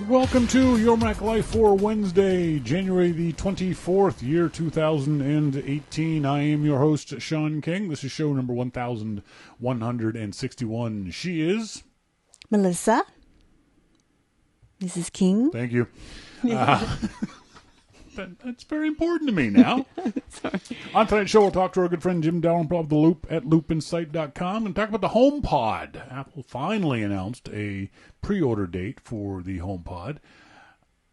Welcome to Your Mac Life for Wednesday, January the 24th, year 2018. I am your host, Shawn King. This is show number 1161. She is... Melissa. Mrs. King. Thank you. That's very important to me now. Sorry. On tonight's show, we'll talk to our good friend Jim Dalrymple of The Loop at loopinsight.com and talk about the HomePod. Apple finally announced a pre-order date for the HomePod.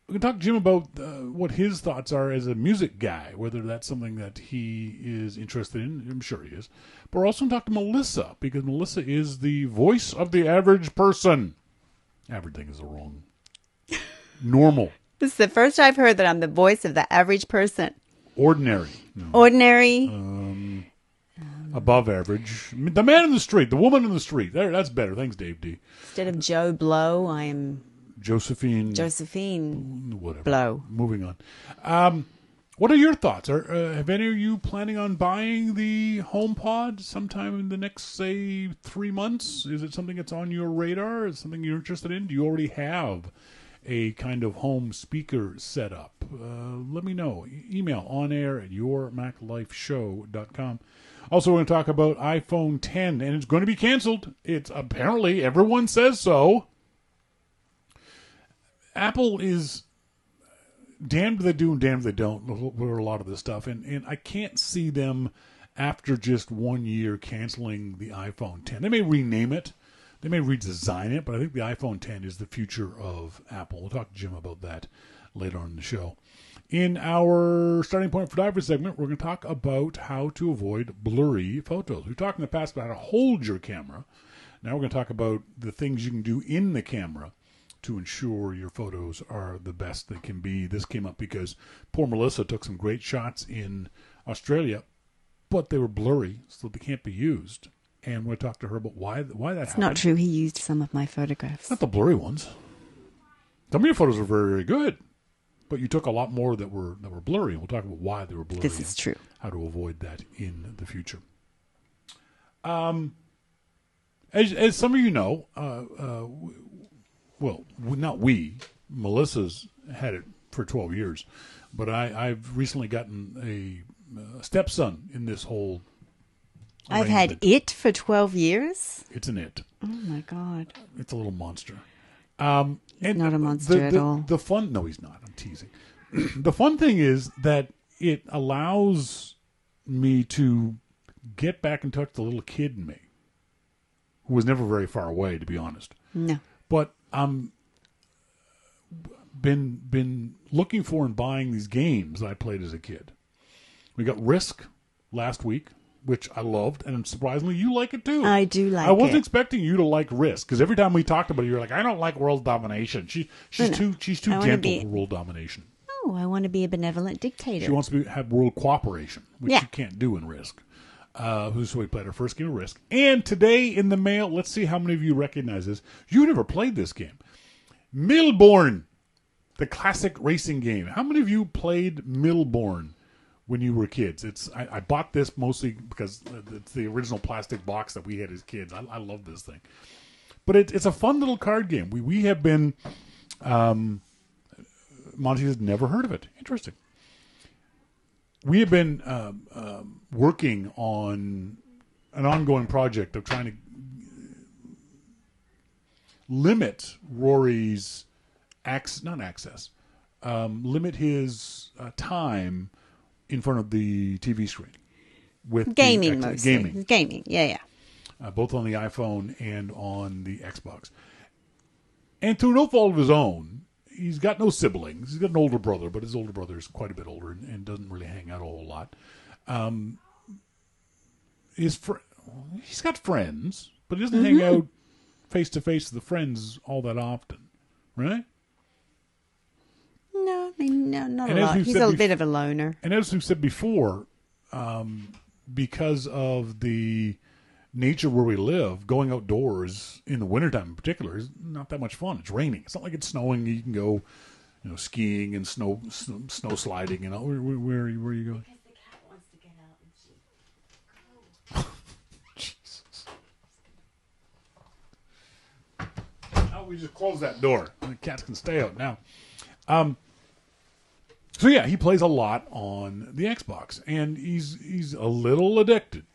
We can talk to Jim about what his thoughts are as a music guy, whether that's something that he is interested in. I'm sure he is. But we're also going to talk to Melissa, because Melissa is the voice of the average person. Average thing is the wrong. Normal. This is the first I've heard that I'm the voice of the average person. Ordinary. No. Ordinary. Above average. The man in the street. The woman in the street. There, that's better. Thanks, Dave D. Instead of Joe Blow, I am Josephine Whatever. Blow. Moving on. What are your thoughts? Have any of you planning on buying the HomePod sometime in the next, say, 3 months? Is it something that's on your radar? Is it something you're interested in? Do you already have a kind of home speaker setup? Let me know. Email onair@yourmaclifeshow.com. Also, we're going to talk about iPhone 10, and it's going to be canceled. It's apparently, everyone says so. Apple is damned if they do and damned if they don't with a lot of this stuff, and I can't see them, after just 1 year, canceling the iPhone 10. They may rename it. They may redesign it, but I think the iPhone 10 is the future of Apple. We'll talk to Jim about that later on in the show. In our Starting Point for Divers segment, we're going to talk about how to avoid blurry photos. We've talked in the past about how to hold your camera. Now we're going to talk about the things you can do in the camera to ensure your photos are the best they can be. This came up because poor Melissa took some great shots in Australia, but they were blurry, so they can't be used. And we'll talk to her about why that happened. It's not true. He used some of my photographs. Not the blurry ones. Some of your photos were very, very good, but you took a lot more that were blurry. We'll talk about why they were blurry. This is true. How to avoid that in the future. As some of you know, well, not we. Melissa's had it for 12 years, but I've recently gotten a stepson in this whole. I've had it for 12 years? It's an it. Oh, my God. It's a little monster. He's not a monster at all. The fun... No, he's not. I'm teasing. The fun thing is that it allows me to get back in touch with the little kid in me, who was never very far away, to be honest. No. But been looking for and buying these games that I played as a kid. We got Risk last week, which I loved, and surprisingly, you like it too. I do like it. I wasn't expecting you to like Risk, because every time we talked about it, you're like, I don't like world domination. She's too gentle for world domination. Oh, I want to be a benevolent dictator. She wants to have world cooperation, which you can't do in Risk. So we played our first game of Risk. And today in the mail, let's see how many of you recognize this. You never played this game. Milborn, the classic racing game. How many of you played Milborn when you were kids? I bought this mostly because it's the original plastic box that we had as kids. I love this thing. But it's a fun little card game. We have been... Monty has never heard of it. Interesting. We have been working on an ongoing project of trying to limit Rory's limit his time in front of the TV screen with gaming mostly. Gaming, yeah. Both on the iPhone and on the Xbox. And through no fault of his own, he's got no siblings. He's got an older brother, but his older brother is quite a bit older and doesn't really hang out a whole lot. He's got friends, but he doesn't hang out face to face with the friends all that often, right? No, not a lot. He's a bit of a loner. And as we've said before, because of the nature where we live, going outdoors in the wintertime in particular is not that much fun. It's raining. It's not like it's snowing. You can go, skiing and snow sliding. Where are you going? Because the cat wants to get out and Jesus. we just close that door. The cats can stay out now. So yeah, he plays a lot on the Xbox, and he's a little addicted,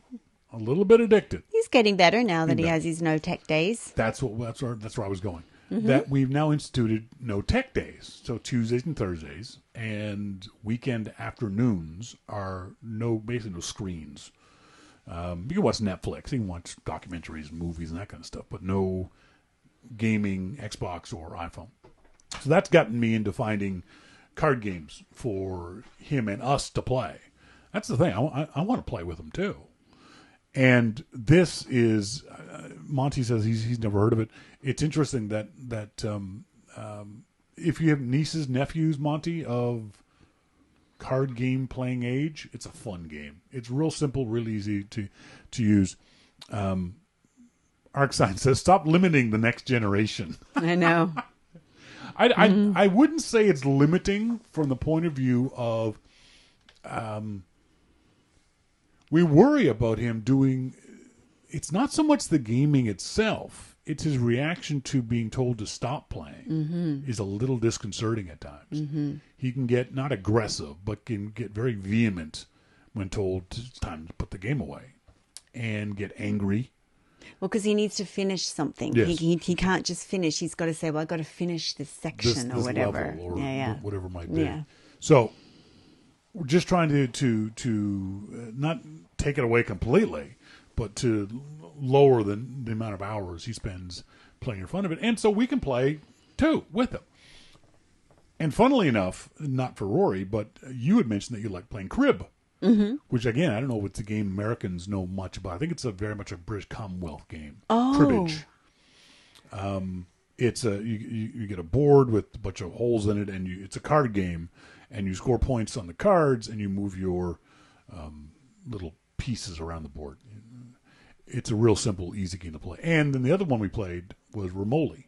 a little bit addicted. He's getting better now that he has his no tech days. That's where I was going. Mm-hmm. That we've now instituted no tech days, so Tuesdays and Thursdays and weekend afternoons are basically no screens. You can watch Netflix, you can watch documentaries, movies, and that kind of stuff, but no gaming, Xbox or iPhone. So that's gotten me into finding card games for him and us to play. That's the thing. I want to play with him too. And this is, Monty says he's never heard of it. It's interesting that if you have nieces, nephews, Monty, of card game playing age, it's a fun game. It's real simple, real easy to use. Arcsign says, stop limiting the next generation. I know. I wouldn't say it's limiting from the point of view of we worry about him doing. It's not so much the gaming itself; it's his reaction to being told to stop playing is a little disconcerting at times. Mm-hmm. He can get not aggressive, but can get very vehement when told it's time to put the game away, and get angry. Well, because he needs to finish something. Yes. He can't just finish. He's got to say, well, I've got to finish this section or whatever. Level or whatever it might be. Yeah. So we're just trying to not take it away completely, but to lower the amount of hours he spends playing in front of it. And so we can play, too, with him. And funnily enough, not for Rory, but you had mentioned that you like playing crib. Mm-hmm. Which, again, I don't know if it's a game Americans know much about. I think it's very much a British Commonwealth game. Oh. Cribbage. It's you get a board with a bunch of holes in it, and it's a card game, and you score points on the cards, and you move your little pieces around the board. It's a real simple, easy game to play. And then the other one we played was Remoli.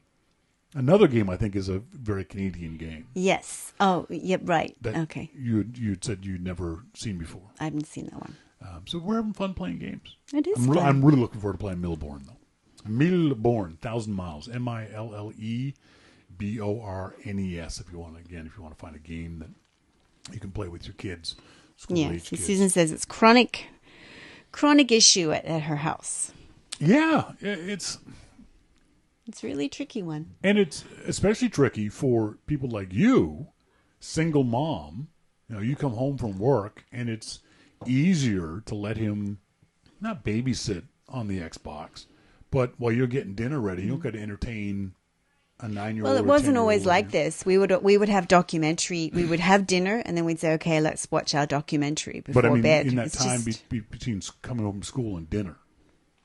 Another game I think is a very Canadian game. Yes. Oh, yep, right. Okay. You'd said you'd never seen before. I haven't seen that one. So we're having fun playing games. It is fun. I'm really looking forward to playing Millborn, though. Millborn, 1,000 Miles. Millebornes, if you want to find a game that you can play with your kids. Yes. Susan says it's chronic issue at her house. Yeah, it's a really tricky one. And it's especially tricky for people like you, single mom. You come home from work, and it's easier to let him not babysit on the Xbox, but while you're getting dinner ready, you don't got to entertain a 9-year-old. Well, it wasn't always like this. We would have documentary. We would have dinner, and then we'd say, "Okay, let's watch our documentary before bed." In that time between coming home from school and dinner.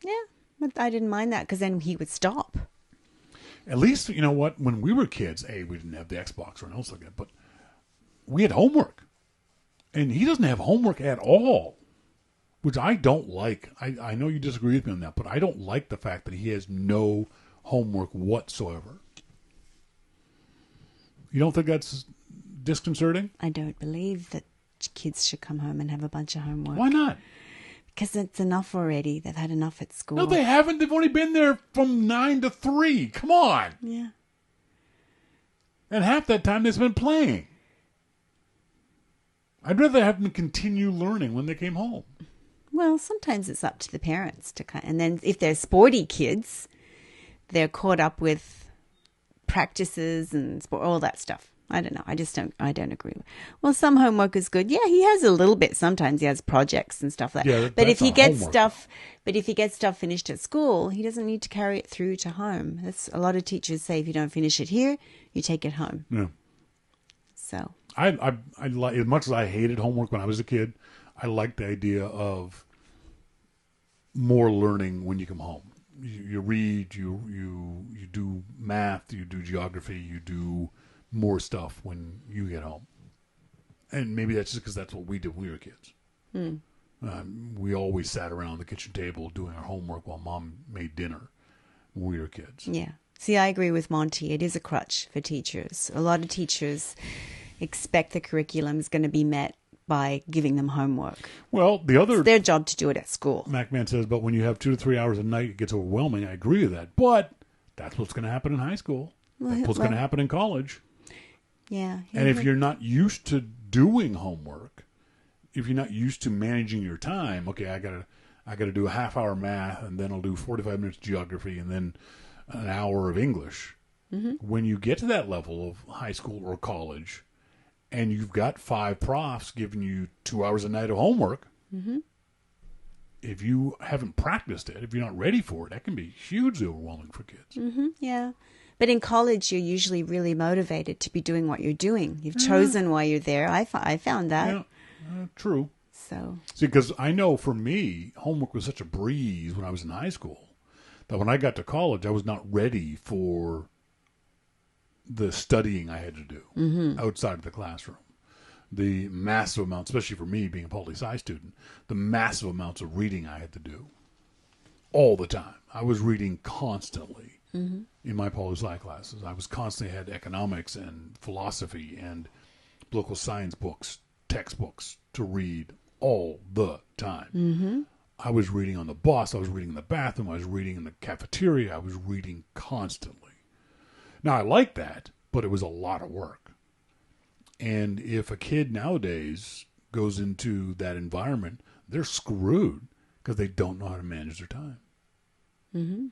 Yeah, but I didn't mind that because then he would stop. At least, you know what, when we were kids, we didn't have the Xbox or anything else like that, but we had homework. And he doesn't have homework at all, which I don't like. I know you disagree with me on that, but I don't like the fact that he has no homework whatsoever. You don't think that's disconcerting? I don't believe that kids should come home and have a bunch of homework. Why not? Because it's enough already. They've had enough at school. No, they haven't. They've only been there from 9 to 3. Come on. Yeah. And half that time they've been playing. I'd rather have them continue learning when they came home. Well, sometimes it's up to the parents to and then if they're sporty kids, they're caught up with practices and all that stuff. I don't know. I don't agree. Well, some homework is good. Yeah, he has a little bit. Sometimes he has projects and stuff like that. Yeah, but if he gets stuff finished at school, he doesn't need to carry it through to home. That's a lot of teachers say if you don't finish it here, you take it home. Yeah. So I like, as much as I hated homework when I was a kid, I liked the idea of more learning when you come home. You read, you do math, you do geography, you do more stuff when you get home. And maybe that's just because that's what we did when we were kids. We always sat around the kitchen table doing our homework while Mom made dinner when we were kids. Yeah. See, I agree with Monty. It is a crutch for teachers. A lot of teachers expect the curriculum is going to be met by giving them homework. Well, it's their job to do it at school. MacMan says, but when you have 2 to 3 hours a night, it gets overwhelming. I agree with that. But That's what's going to happen in high school. Well, That's what's going to happen in college. Yeah. And if you're not used to doing homework, if you're not used to managing your time, okay, I gotta do a half-hour math, and then I'll do 45 minutes geography, and then an hour of English. Mm-hmm. When you get to that level of high school or college, and you've got 5 profs giving you 2 hours a night of homework, Mm-hmm. if you haven't practiced it, if you're not ready for it, that can be hugely overwhelming for kids. Mm-hmm. Yeah. But in college, you're usually really motivated to be doing what you're doing. You've chosen why you're there. I found that. Yeah, true. So. See, because I know for me, homework was such a breeze when I was in high school that when I got to college, I was not ready for the studying I had to do outside of the classroom. The massive amount, especially for me being a poli-sci student, the massive amounts of reading I had to do all the time. I was reading constantly in my poli-sci classes. I was constantly had economics and philosophy and political science books, textbooks to read all the time. Mm-hmm. I was reading on the bus. I was reading in the bathroom. I was reading in the cafeteria. I was reading constantly. Now, I like that, but it was a lot of work. And if a kid nowadays goes into that environment, they're screwed because they don't know how to manage their time. Mm-hmm.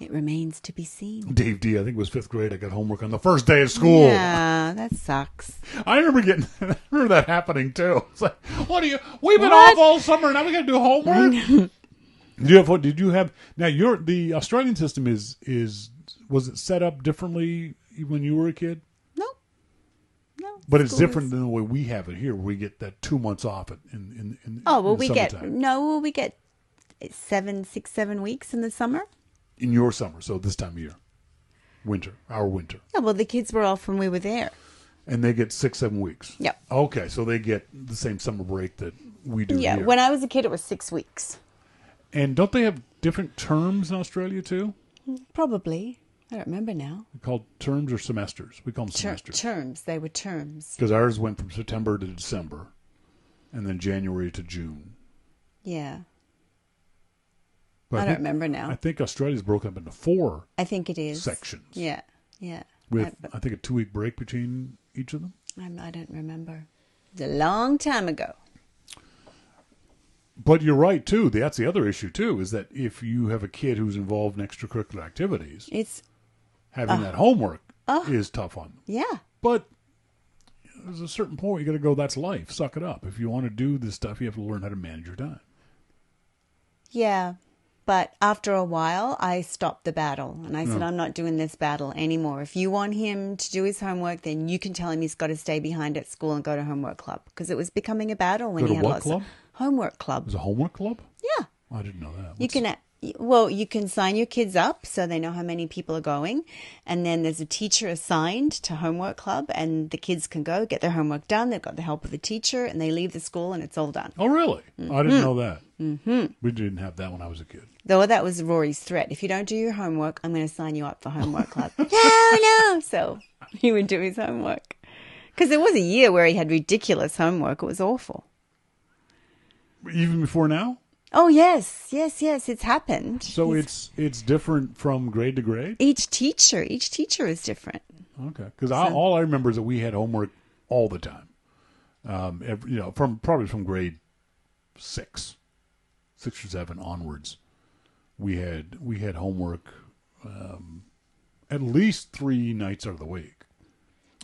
It remains to be seen. Dave D, I think it was 5th grade. I got homework on the first day of school. Yeah, that sucks. I remember I remember that happening too. It's like, we've been off all summer, now we got to do homework? Did you have now the Australian system is was it set up differently when you were a kid? No. But it's different than the way we have it here, where we get that 2 months off in we summertime. get 6, 7 weeks in the summer. In your summer, so this time of year. Our winter. Yeah, well, the kids were off when we were there. And they get 6, 7 weeks. Yep. Okay, so they get the same summer break that we do Yeah, here. when I was a kid, it was 6 weeks. And don't they have different terms in Australia too? Probably. I don't remember now. They're called terms or semesters? We call them semesters. Terms. They were terms. Because ours went from September to December, and then January to June. Yeah. But I don't remember now. I think Australia's broken up into 4 I think it is. sections. Yeah. With, I think, a 2-week break between each of them. I don't remember. It was a long time ago. But you're right, too. That's the other issue, too, is that if you have a kid who's involved in extracurricular activities, having that homework is tough on them. Yeah. But there's a certain point you got to go, that's life. Suck it up. If you want to do this stuff, you have to learn how to manage your time. Yeah. But after a while, I stopped the battle. And I said, I'm not doing this battle anymore. If you want him to do his homework, then you can tell him he's got to stay behind at school and go to homework club. Because it was becoming a battle when he had lots of homework club. It was a homework club? Yeah. I didn't know that. You can sign your kids up so they know how many people are going. And then there's a teacher assigned to homework club, and the kids can go get their homework done. They've got the help of a teacher, and they leave the school and it's all done. Oh, really? Mm-hmm. I didn't know that. Mm-hmm. We didn't have that when I was a kid. Though that was Rory's threat. If you don't do your homework, I'm going to sign you up for homework club. No. So he would do his homework. Because there was a year where he had ridiculous homework. It was awful. Even before now? Oh, yes. It's happened. So it's different from grade to grade? Each teacher is different. Okay. Because all I remember is that we had homework all the time. From grade 6 or 7 onwards. We had homework at least 3 nights out of the week.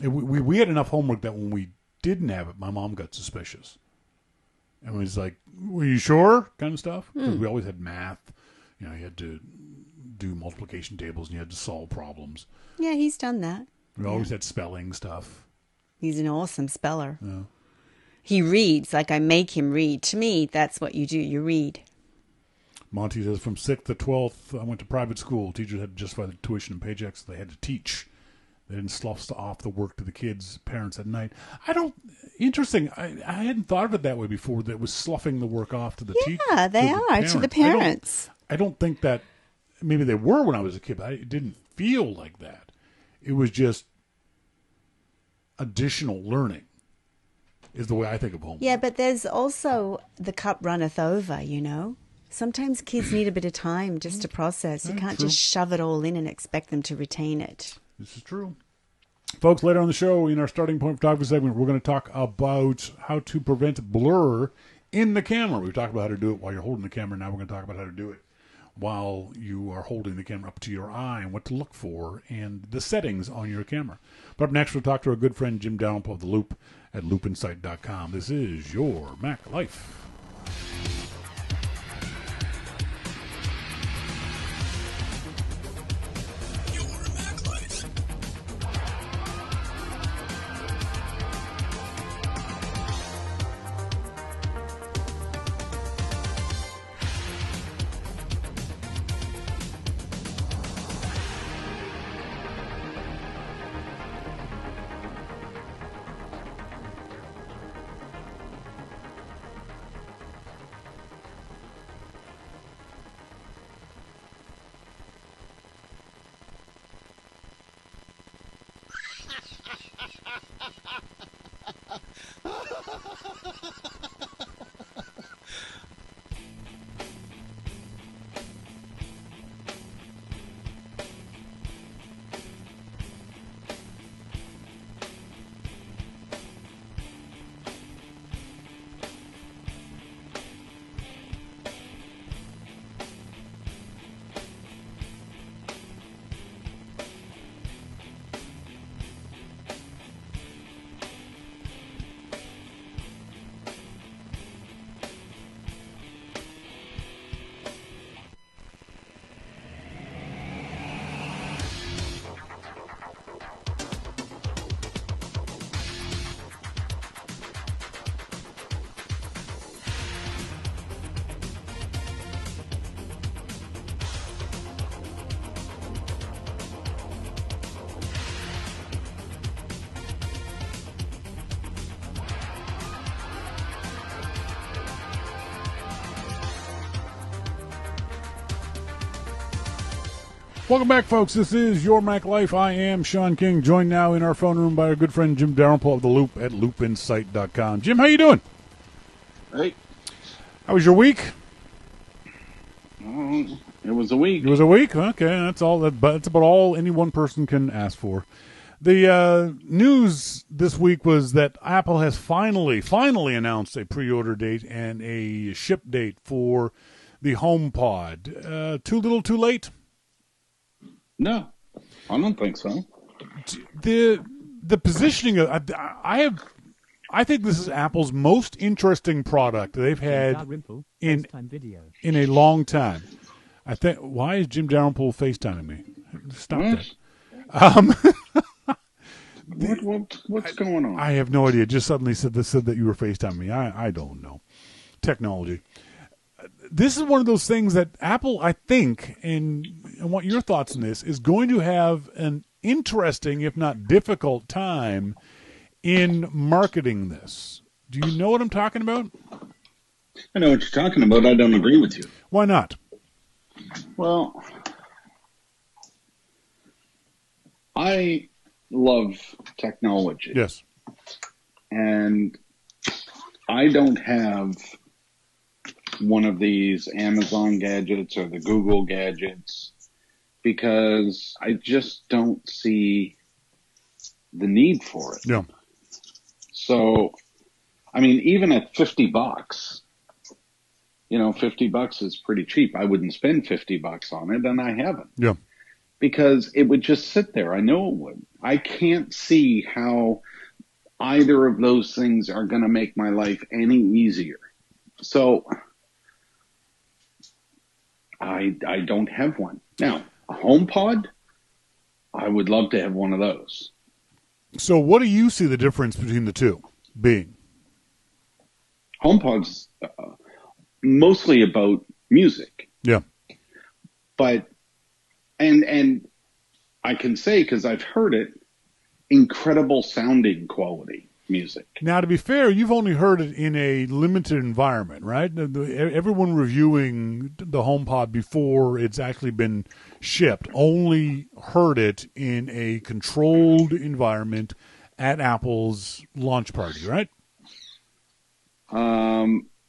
And we had enough homework that when we didn't have it, my mom got suspicious. And was like, were you sure? Kind of stuff. Because we always had math. You had to do multiplication tables and you had to solve problems. Yeah, he's done that. We always had spelling stuff. He's an awesome speller. Yeah. He reads like I make him read. To me, that's what you do. You read. Monty says, from 6th to 12th, I went to private school. Teachers had to justify the tuition and paychecks. They had to teach. They didn't slough off the work to the kids' parents at night. Interesting. I hadn't thought of it that way before, that it was sloughing the work off to the teachers. Yeah, they are, to the parents. I don't think that, maybe they were when I was a kid, but it didn't feel like that. It was just additional learning is the way I think of homework. Yeah, but there's also the cup runneth over, Sometimes kids need a bit of time just to process. You can't just shove it all in and expect them to retain it. This is true. Folks, later on the show, in our starting point photography segment, we're going to talk about how to prevent blur in the camera. We've talked about how to do it while you're holding the camera. Now we're going to talk about how to do it while you are holding the camera up to your eye and what to look for and the settings on your camera. But up next, we'll talk to our good friend Jim Dalrymple of The Loop at loopinsight.com. This is your Mac Life. Welcome back, folks. This is Your Mac Life. I am Shawn King, joined now in our phone room by our good friend Jim Dalrymple of The Loop at loopinsight.com. Jim, how you doing? Hey. How was your week? It was a week. It was a week? Okay, that's all. That's about all any one person can ask for. The news this week was that Apple has finally announced a pre-order date and a ship date for the HomePod. Too little, too late? No, I don't think so. The positioning of I think this is Apple's most interesting product they've had Dalrymple, in video. in a long time. I think. Why is Jim Dalrymple FaceTiming me? Stop that. What's going on? I have no idea. Just suddenly said that you were FaceTiming me. I don't know. Technology. This is one of those things that Apple, I think, and I want your thoughts on this, is going to have an interesting, if not difficult, time in marketing this. Do you know what I'm talking about? I know what you're talking about. I don't agree with you. Why not? Well, I love technology. Yes. And I don't have one of these Amazon gadgets or the Google gadgets because I just don't see the need for it. Yeah. So, I mean, even at $50, $50 is pretty cheap. I wouldn't spend $50 on it, and I haven't. Yeah. Because it would just sit there. I know it would. I can't see how either of those things are going to make my life any easier. So I don't have one. Now, a HomePod, I would love to have one of those. So what do you see the difference between the two being? HomePod's mostly about music. Yeah. But, and I can say, because I've heard it, incredible sounding quality music. Now, to be fair, you've only heard it in a limited environment, right? Everyone reviewing the HomePod before it's actually been shipped only heard it in a controlled environment at Apple's launch party, right?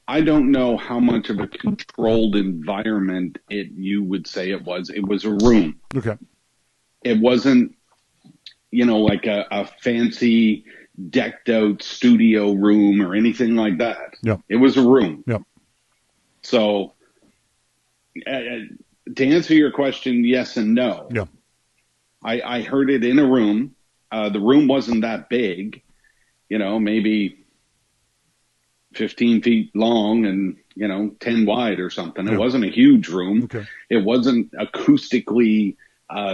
I don't know how much of a controlled environment you would say it was. It was a room. Okay. It wasn't, like a fancy decked out studio room or anything like that. Yep. It was a room. Yep. So to answer your question, yes and no. Yeah. I heard it in a room. The room wasn't that big, maybe 15 feet long and, 10 wide or something. Yeah. It wasn't a huge room. Okay. It wasn't acoustically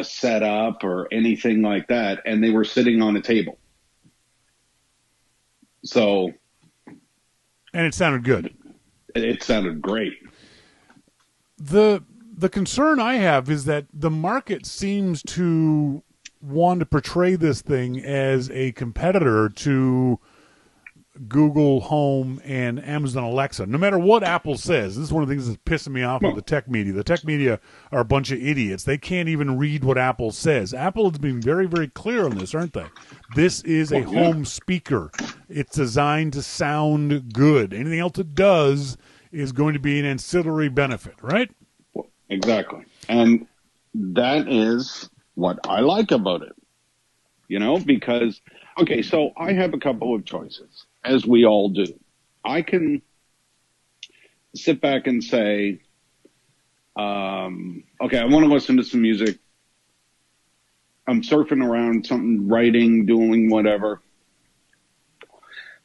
set up or anything like that. And they were sitting on a table. So. And it sounded good. It sounded great. The concern I have is that the market seems to want to portray this thing as a competitor to Google Home and Amazon Alexa. No matter what Apple says, this is one of the things that's pissing me off with the tech media. The tech media are a bunch of idiots. They can't even read what Apple says. Apple has been very, very clear on this, aren't they? This is a home speaker. It's designed to sound good. Anything else it does is going to be an ancillary benefit, right? Exactly. And that is what I like about it, because, okay, so I have a couple of choices, as we all do. I can sit back and say, okay, I want to listen to some music. I'm surfing around, something, writing, doing whatever.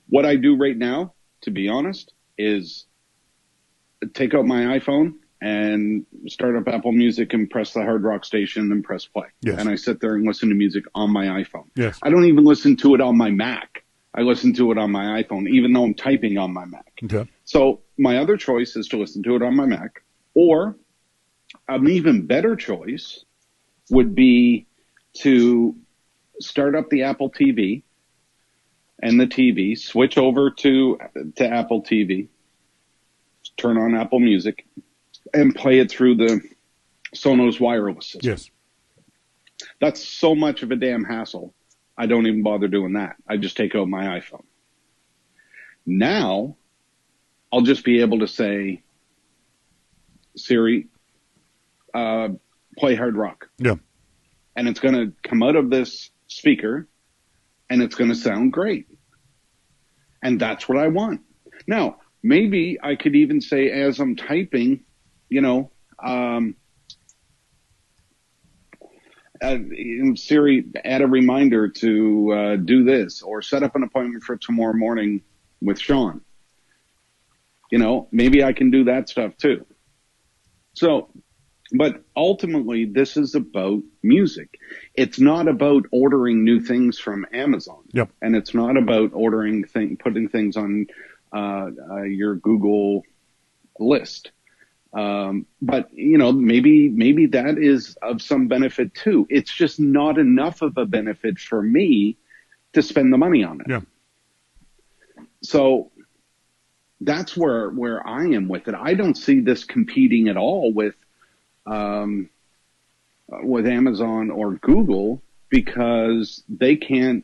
What I do right now, to be honest, is take out my iPhone and start up Apple Music and press the Hard Rock station and press play. Yes. And I sit there and listen to music on my iPhone. Yes. I don't even listen to it on my Mac. I listen to it on my iPhone, even though I'm typing on my Mac. Okay. So my other choice is to listen to it on my Mac, or an even better choice would be to start up the Apple TV and the TV, switch over to Apple TV, turn on Apple Music, and play it through the Sonos wireless system. Yes. That's so much of a damn hassle. I don't even bother doing that. I just take out my iPhone. Now, I'll just be able to say, Siri, play Hard Rock. Yeah. And it's going to come out of this speaker, and it's going to sound great. And that's what I want. Now, maybe I could even say, as I'm typing, Siri, add a reminder to do this, or set up an appointment for tomorrow morning with Shawn. Maybe I can do that stuff too. So, but ultimately, this is about music. It's not about ordering new things from Amazon. Yep. And it's not about putting things on your Google list. But maybe that is of some benefit too. It's just not enough of a benefit for me to spend the money on it. Yeah. So that's where I am with it. I don't see this competing at all with Amazon or Google, because they can't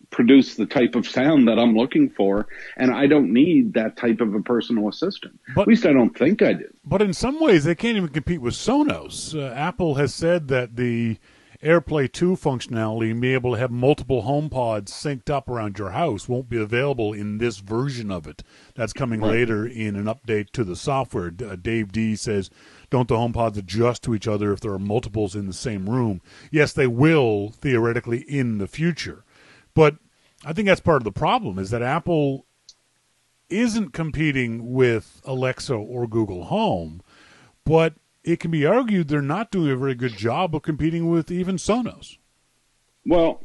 produce the type of sound that I'm looking for, and I don't need that type of a personal assistant. At least I don't think I do. But in some ways, they can't even compete with Sonos. Apple has said that the AirPlay 2 functionality and being able to have multiple HomePods synced up around your house won't be available in this version of it. That's coming later in an update to the software. Dave D says, don't the HomePods adjust to each other if there are multiples in the same room? Yes, they will, theoretically, in the future. But I think that's part of the problem, is that Apple isn't competing with Alexa or Google Home, but it can be argued they're not doing a very good job of competing with even Sonos. Well,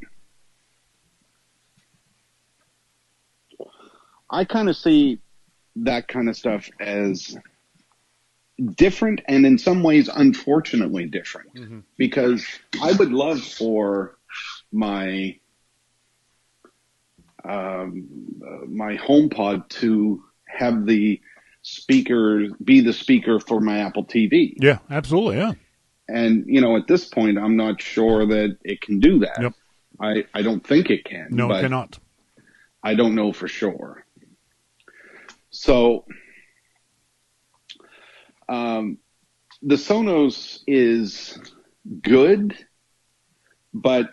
I kind of see that kind of stuff as different, and in some ways, unfortunately different, because I would love for my my HomePod to have the speaker, be the speaker for my Apple TV. Yeah, absolutely, yeah. And, at this point, I'm not sure that it can do that. Yep. I don't think it can. No, but it cannot. I don't know for sure. So the Sonos is good, but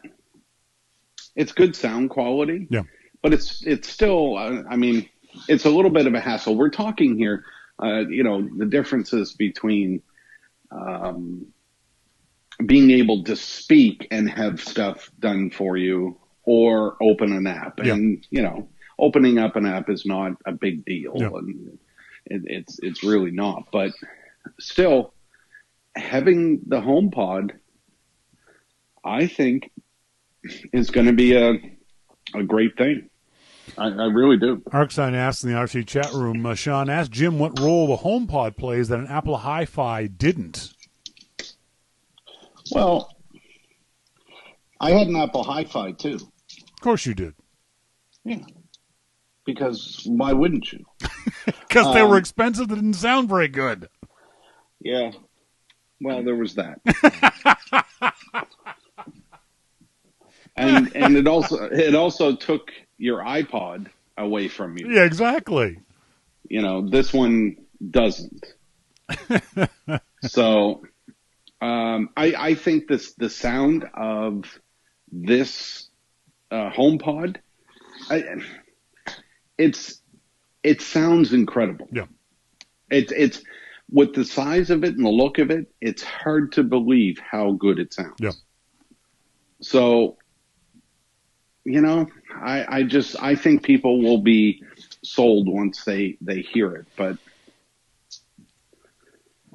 it's good sound quality. Yeah. But it's still, I mean, it's a little bit of a hassle. We're talking here, the differences between being able to speak and have stuff done for you or open an app. Yeah. And, opening up an app is not a big deal. Yeah. And it's really not. But still, having the HomePod, I think, is going to be a great thing. I really do. Arcsign asks in the RC chat room, Shawn, ask Jim what role the HomePod plays that an Apple Hi-Fi didn't. Well, I had an Apple Hi-Fi too. Of course you did. Yeah. Because why wouldn't you? Because they were expensive. They didn't sound very good. Yeah. Well, there was that. and it also took your iPod away from you. Yeah, exactly. This one doesn't. So I think the sound of this HomePod, it sounds incredible. Yeah. It's with the size of it and the look of it, it's hard to believe how good it sounds. Yeah. So, I think people will be sold once they hear it, but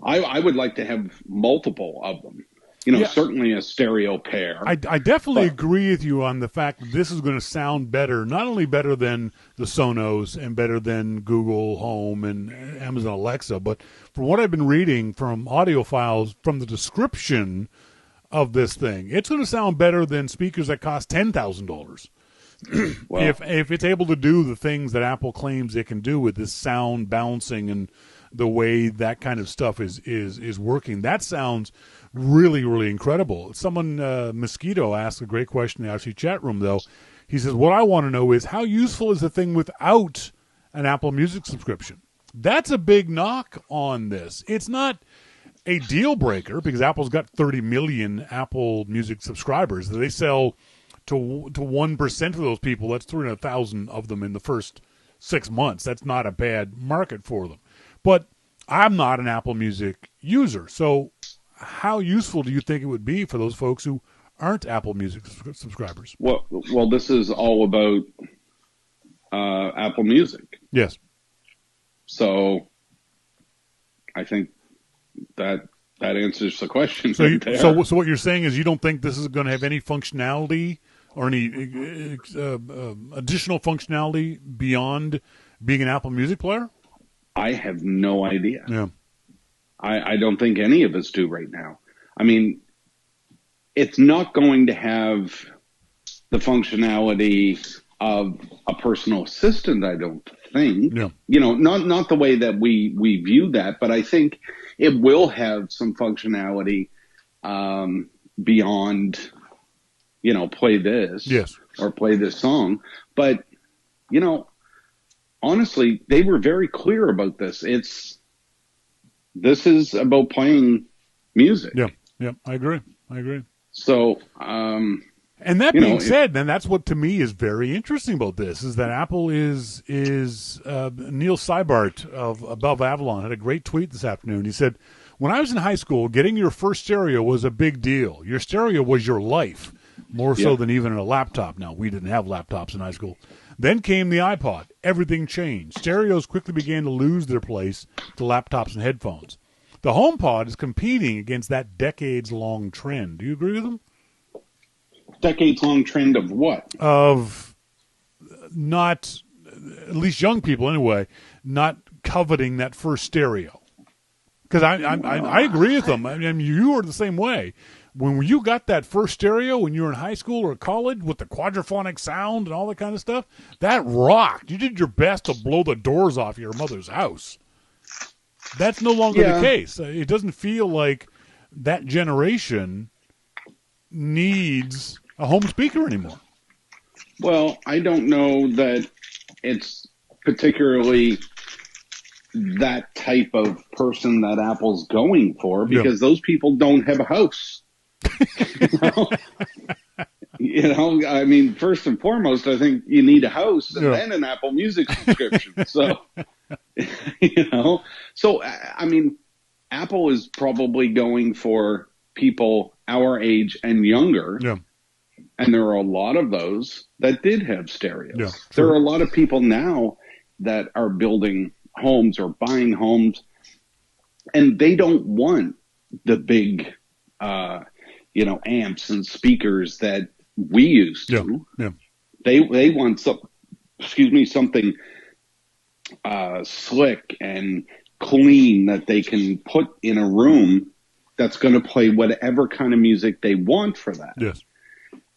I would like to have multiple of them. Certainly a stereo pair. I definitely agree with you on the fact that this is going to sound better, not only better than the Sonos and better than Google Home and Amazon Alexa, but from what I've been reading from audiophiles, from the description of this thing, it's going to sound better than speakers that cost $10,000. Well, if it's able to do the things that Apple claims it can do with this sound balancing and the way that kind of stuff is working, that sounds really, really incredible. Someone, Mosquito, asked a great question in the RC chat room, though. He says, what I want to know is how useful is the thing without an Apple Music subscription? That's a big knock on this. It's not a deal breaker because Apple's got 30 million Apple Music subscribers. They sell to 1% of those people. That's 300,000 of them in the first 6 months. That's not a bad market for them. But I'm not an Apple Music user, so how useful do you think it would be for those folks who aren't Apple Music subscribers? Well, this is all about Apple Music. Yes. So I think that answers the question. So what you're saying is you don't think this is going to have any functionality or any additional functionality beyond being an Apple Music player? I have no idea. Yeah. I don't think any of us do right now. I mean, it's not going to have the functionality of a personal assistant, I don't think. Yeah. Not the way that we view that, but I think it will have some functionality beyond, play this. Yes. Or play this song. But, honestly, they were very clear about this. This is about playing music. Yeah, I agree. So, and that being said, then that's what to me is very interesting about this is that Apple is Neil Seibart of Above Avalon had a great tweet this afternoon. He said, "When I was in high school, getting your first stereo was a big deal. Your stereo was your life, more so than even a laptop. Now, we didn't have laptops in high school. Then came the iPod. Everything changed. Stereos quickly began to lose their place to laptops and headphones. The HomePod is competing against that decades-long trend." Do you agree with him? Decades-long trend of what? Of not, at least young people anyway, not coveting that first stereo. Because I agree with them. I mean, you are the same way. When you got that first stereo when you were in high school or college with the quadraphonic sound and all that kind of stuff, that rocked. You did your best to blow the doors off your mother's house. That's no longer the case. It doesn't feel like that generation needs a home speaker anymore. Well, I don't know that it's particularly that type of person that Apple's going for, because those people don't have a house. I mean, first and foremost, I think you need a house and then an Apple Music subscription. So, so I mean, Apple is probably going for people our age and younger. Yeah. And there are a lot of those that did have stereos. Yeah, there are a lot of people now that are building homes or buying homes, and they don't want the big, amps and speakers that we used to. Yeah. They want something slick and clean that they can put in a room that's going to play whatever kind of music they want for that. Yes.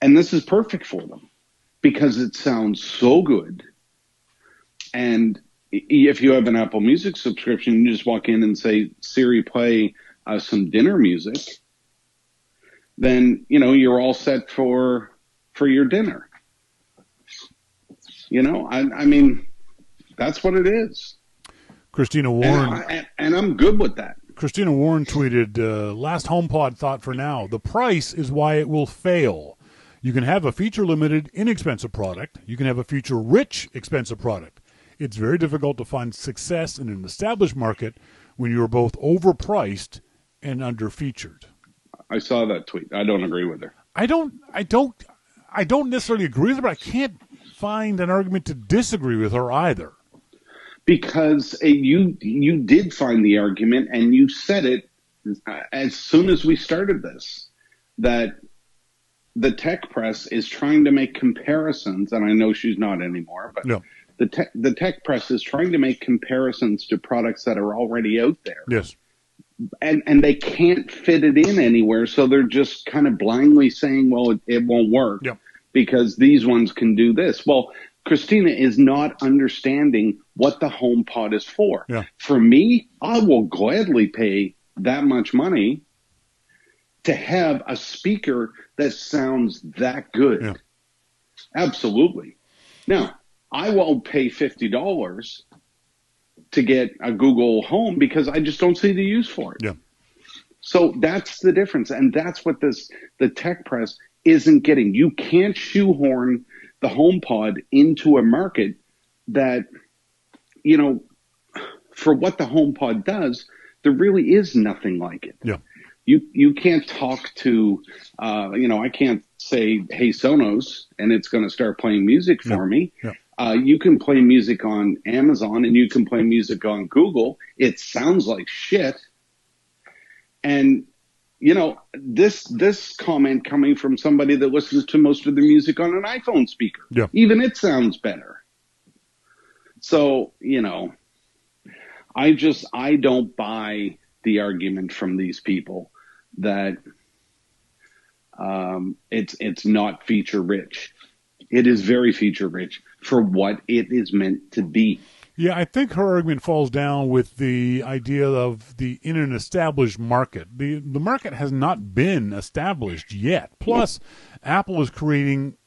And this is perfect for them because it sounds so good. And if you have an Apple Music subscription, you just walk in and say, Siri, play some dinner music. Then, you're all set for your dinner. I mean, that's what it is. Christina Warren. And I'm good with that. Christina Warren tweeted, last HomePod thought for now, the price is why it will fail. You can have a feature-limited, inexpensive product. You can have a feature-rich, expensive product. It's very difficult to find success in an established market when you are both overpriced and under-featured. I saw that tweet. I don't agree with her. I don't necessarily agree with her, but I can't find an argument to disagree with her either. Because you did find the argument, and you said it as soon as we started this, that the tech press is trying to make comparisons, and I know she's not anymore, but the tech press is trying to make comparisons to products that are already out there. Yes. And they can't fit it in anywhere, so they're just kind of blindly saying, well, it won't work because these ones can do this. Well, Christina is not understanding what the HomePod is for. Yeah. For me, I will gladly pay that much money to have a speaker that sounds that good. Yeah. Absolutely. Now, I won't pay $50 to get a Google Home because I just don't see the use for it. Yeah. So that's the difference. And that's what the tech press isn't getting. You can't shoehorn the HomePod into a market that, for what the HomePod does, there really is nothing like it. Yeah. You can't talk to, I can't say, hey, Sonos, and it's going to start playing music for me. Yeah. You can play music on Amazon and you can play music on Google. It sounds like shit. And, this comment coming from somebody that listens to most of the music on an iPhone speaker, even it sounds better. So, I don't buy the argument from these people that it's not feature rich. It is very feature rich for what it is meant to be. Yeah, I think her argument falls down with the idea of in an established market. The market has not been established yet. Plus, Apple is creating,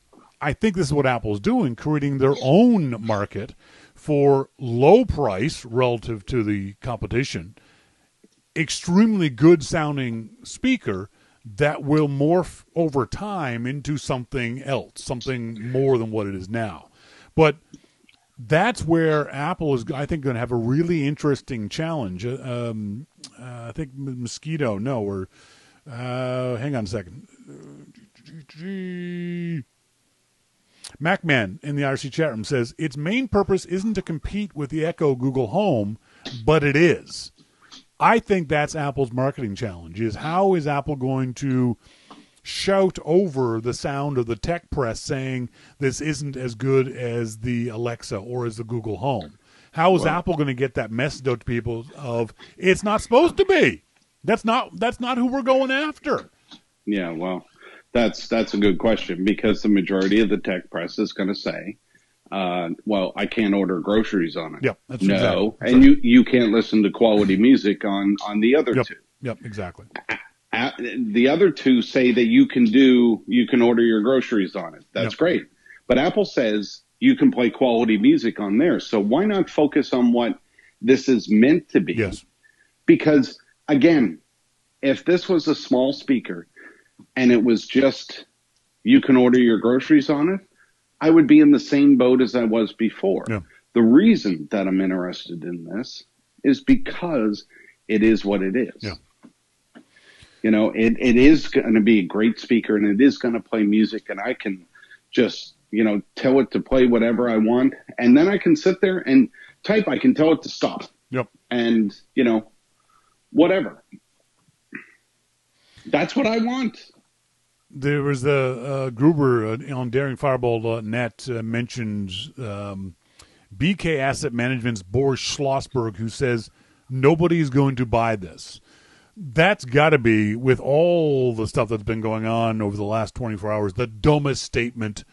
I think this is what Apple is doing, creating their own market for low price relative to the competition, extremely good sounding speaker that will morph over time into something else, something more than what it is now. But that's where Apple is, I think, going to have a really interesting challenge. I think Mosquito, no, or hang on a second. MacMan in the IRC chat room says, its main purpose isn't to compete with the Echo Google Home, but it is. I think that's Apple's marketing challenge, is how is Apple going to shout over the sound of the tech press saying this isn't as good as the Alexa or as the Google Home? How is Apple going to get that message out to people of it's not supposed to be? That's not who we're going after. Yeah, well, that's a good question because the majority of the tech press is going to say, well, I can't order groceries on it. Yep, that's no, exactly. And you can't listen to quality music on the other two. Yep, exactly. The other two say that you can order your groceries on it. That's great. But Apple says you can play quality music on there. So why not focus on what this is meant to be. Yes. Because, again, if this was a small speaker and it was just you can order your groceries on it, I would be in the same boat as I was before. Yeah. The reason that I'm interested in this is because it is what it is. Yeah. You know, it is going to be a great speaker, and it is going to play music, and I can just, you know, tell it to play whatever I want, and then I can sit there and type. I can tell it to stop. Yep. And, you know, whatever. That's what I want. There was a Gruber on DaringFireball.net mentioned BK Asset Management's Boris Schlossberg, who says nobody's going to buy this. That's got to be, with all the stuff that's been going on over the last 24 hours, the dumbest statement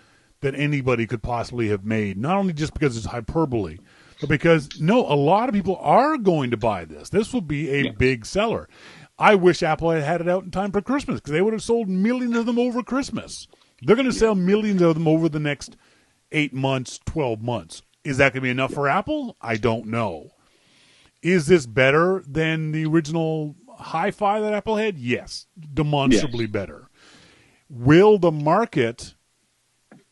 that anybody could possibly have made. Not only just because it's hyperbole, but because, no, a lot of people are going to buy this. This will be a big seller. I wish Apple had it out in time for Christmas, because they would have sold millions of them over Christmas. They're going to sell millions of them over the next 8 months, 12 months. Is that going to be enough for Apple? I don't know. Is this better than the original Hi-Fi that Apple had? Yes, demonstrably better. Will the market,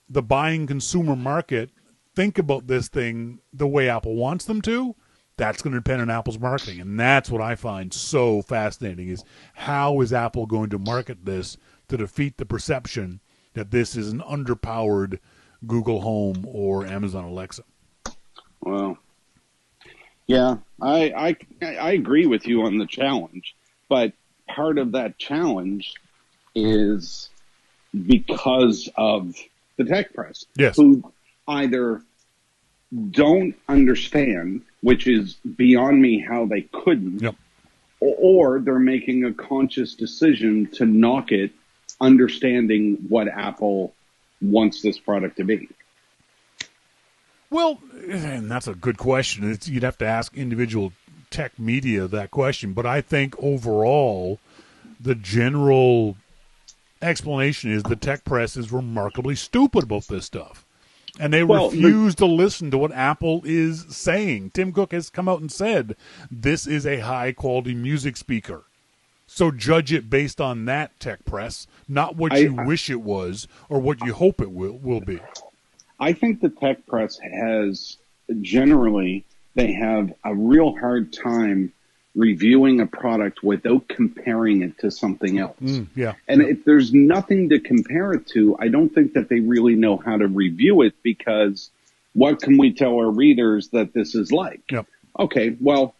the buying consumer market, think about this thing the way Apple wants them to? That's going to depend on Apple's marketing, and that's what I find so fascinating, is how is Apple going to market this to defeat the perception that this is an underpowered Google Home or Amazon Alexa? Well, yeah, I agree with you on the challenge, but part of that challenge is because of the tech press, yes, who either don't understand, which is beyond me how they couldn't, yep, or they're making a conscious decision to knock it, understanding what Apple wants this product to be. Well, and that's a good question. You'd have to ask individual tech media that question. But I think overall, the general explanation is the tech press is remarkably stupid about this stuff. And they refuse to listen to what Apple is saying. Tim Cook has come out and said, this is a high-quality music speaker. So judge it based on that, tech press, not what you wish it was or what you hope it will be. I think the tech press has generally, they have a real hard time reviewing a product without comparing it to something else. Yeah. And if there's nothing to compare it to, I don't think that they really know how to review it, because what can we tell our readers that this is like? Yep. Okay, well,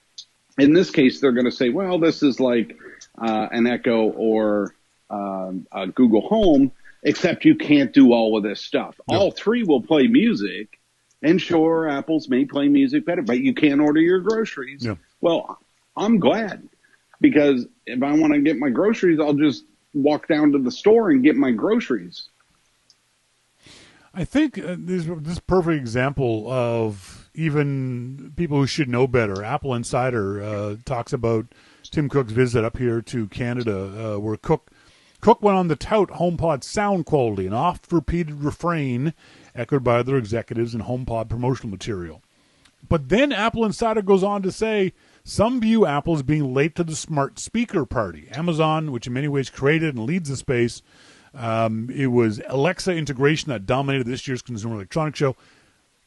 in this case, they're going to say, well, this is like an Echo or a Google Home, except you can't do all of this stuff. Yep. All three will play music, and sure, Apple's may play music better, but you can't order your groceries. Yep. Well, I'm glad, because if I want to get my groceries, I'll just walk down to the store and get my groceries. I think this is a perfect example of even people who should know better. Apple Insider talks about Tim Cook's visit up here to Canada, where Cook went on to tout HomePod sound quality, an oft-repeated refrain echoed by other executives in HomePod promotional material. But then Apple Insider goes on to say, some view Apple as being late to the smart speaker party. Amazon, which in many ways created and leads the space, it was Alexa integration that dominated this year's Consumer Electronics Show.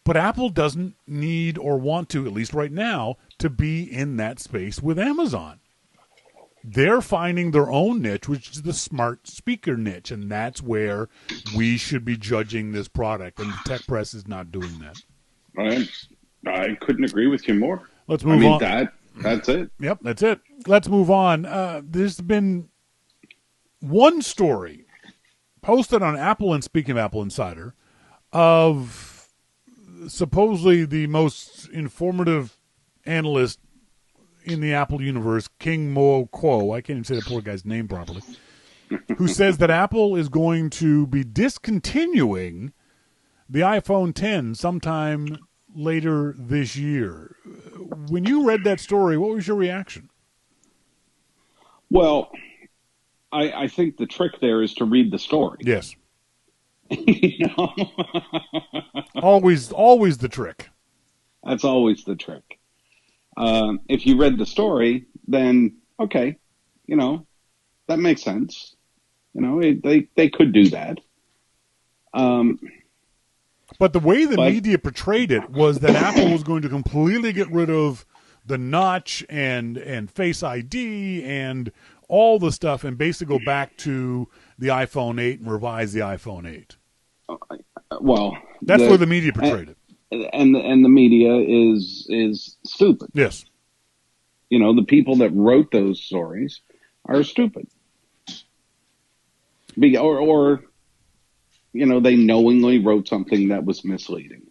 But Apple doesn't need or want to, at least right now, to be in that space with Amazon. They're finding their own niche, which is the smart speaker niche, and that's where we should be judging this product, and the tech press is not doing that. I couldn't agree with you more. Let's move on. That's it. Yep, that's it. Let's move on. There's been one story posted on Apple, and speaking of Apple Insider, of supposedly the most informative analyst in the Apple universe, King Mo Kuo, I can't even say the poor guy's name properly, who says that Apple is going to be discontinuing the iPhone X sometime later this year. When you read that story, what was your reaction? Well, I think the trick there is to read the story. Yes. You know? Always the trick. That's always the trick. If you read the story, then okay, that makes sense. They could do that. But the way the But- media portrayed it was that Apple was going to completely get rid of the notch and Face ID and all the stuff and basically go back to the iPhone 8 and revise the iPhone 8. Well, That's where the media portrayed it. And the media is stupid. Yes. The people that wrote those stories are stupid. Or they knowingly wrote something that was misleading.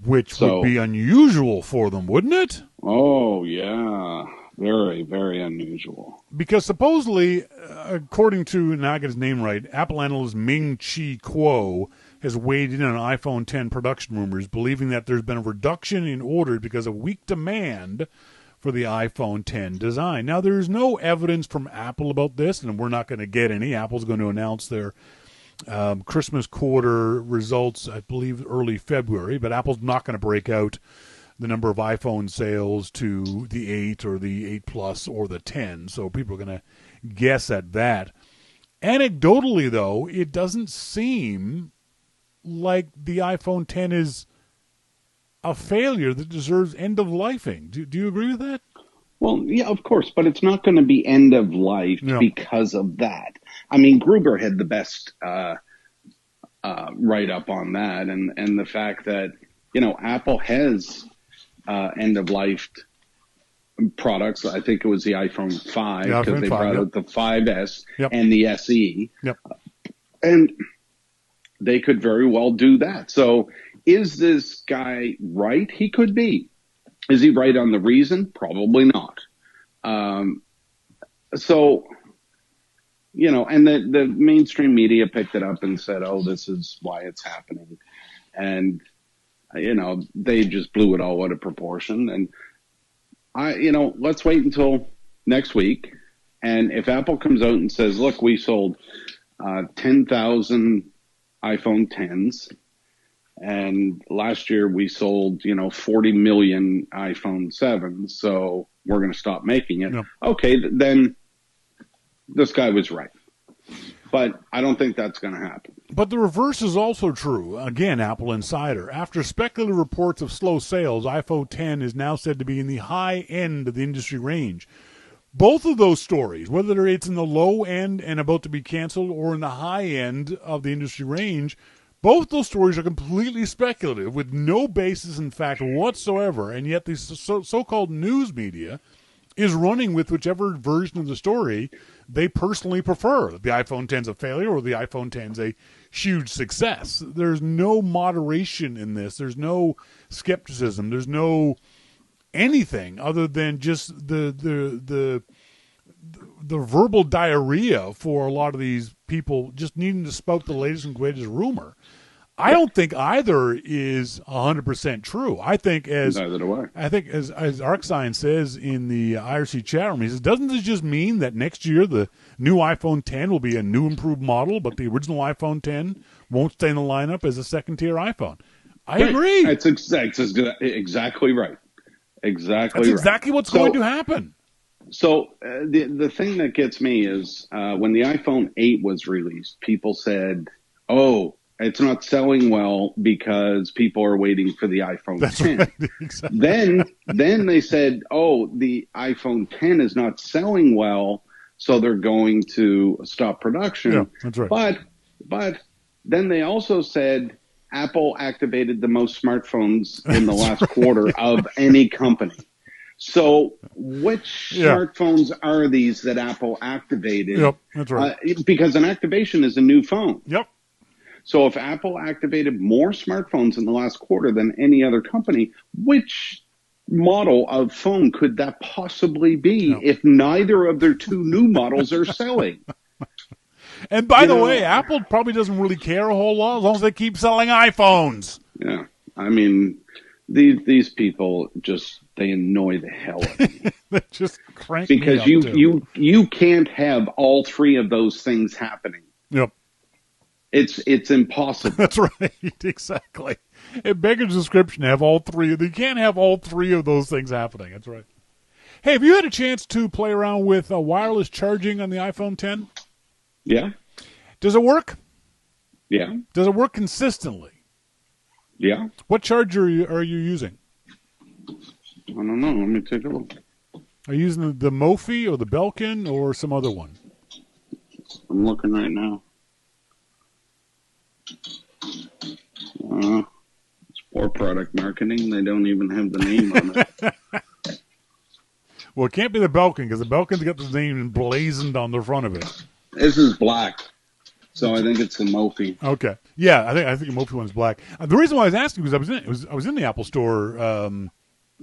Which would be unusual for them, wouldn't it? Oh, yeah. Very, very unusual. Because supposedly, according to, now I get his name right, Apple analyst Ming-Chi Kuo has weighed in on iPhone 10 production rumors, believing that there's been a reduction in orders because of weak demand for the iPhone 10 design. Now, there's no evidence from Apple about this, and we're not going to get any. Apple's going to announce their Christmas quarter results, I believe, early February, but Apple's not going to break out the number of iPhone sales to the 8 or the 8 Plus or the 10, so people are going to guess at that. Anecdotally, though, it doesn't seem like the iPhone 10 is a failure that deserves end-of-lifing. Do you agree with that? Well, yeah, of course, but it's not going to be end of life because of that. I mean, Gruber had the best write-up on that, and the fact that, Apple has end-of-lifed products. I think it was the iPhone 5 because they brought out the 5S and the SE. Yep. And they could very well do that. So is this guy right? He could be. Is he right on the reason? Probably not. And the mainstream media picked it up and said, oh, this is why it's happening. And, they just blew it all out of proportion. And let's wait until next week. And if Apple comes out and says, look, we sold 10,000 iPhone 10s. And last year we sold, 40 million iPhone 7s. So we're going to stop making it. Yep. Okay, then this guy was right. But I don't think that's going to happen. But the reverse is also true. Again, Apple Insider. After speculative reports of slow sales, iPhone 10 is now said to be in the high end of the industry range. Both of those stories, whether it's in the low end and about to be canceled or in the high end of the industry range, both those stories are completely speculative with no basis in fact whatsoever, and yet the so-called news media is running with whichever version of the story they personally prefer. The iPhone 10's a failure or the iPhone 10's a huge success. There's no moderation in this. There's no skepticism. There's no anything other than just the verbal diarrhea for a lot of these people just needing to spout the latest and greatest rumor. I don't think either is 100% true. I think as ArcScience says in the IRC chat room, he says, doesn't this just mean that next year the new iPhone 10 will be a new improved model, but the original iPhone 10 won't stay in the lineup as a second-tier iPhone? I agree. That's exactly right. That's exactly what's going to happen. So the thing that gets me is when the iPhone 8 was released, people said, oh, it's not selling well because people are waiting for the iPhone 10. Right. Exactly. Then they said, oh, the iPhone 10 is not selling well, so they're going to stop production. Yeah, that's right. But then they also said Apple activated the most smartphones in the last quarter of any company. So which smartphones are these that Apple activated? Yep, that's right. Because an activation is a new phone. Yep. So if Apple activated more smartphones in the last quarter than any other company, which model of phone could that possibly be if neither of their two new models are selling? And by the way, Apple probably doesn't really care a whole lot as long as they keep selling iPhones. Yeah. I mean, these people they annoy the hell out of me. They just crank because me up you can't have all three of those things happening. Yep. It's impossible. That's right. Exactly. It beggars description to have all three. You can't have all three of those things happening. That's right. Hey, have you had a chance to play around with wireless charging on the iPhone 10? Yeah. Does it work? Yeah. Does it work consistently? Yeah. What charger are you using? I don't know. Let me take a look. Are you using the Mophie or the Belkin or some other one? I'm looking right now. It's poor product marketing. They don't even have the name on it. Well, it can't be the Belkin because the Belkin's got the name emblazoned on the front of it. This is black, so I think it's the Mophie. Okay, yeah, I think the Mophie one's black. The reason why I was asking was I was in the Apple Store a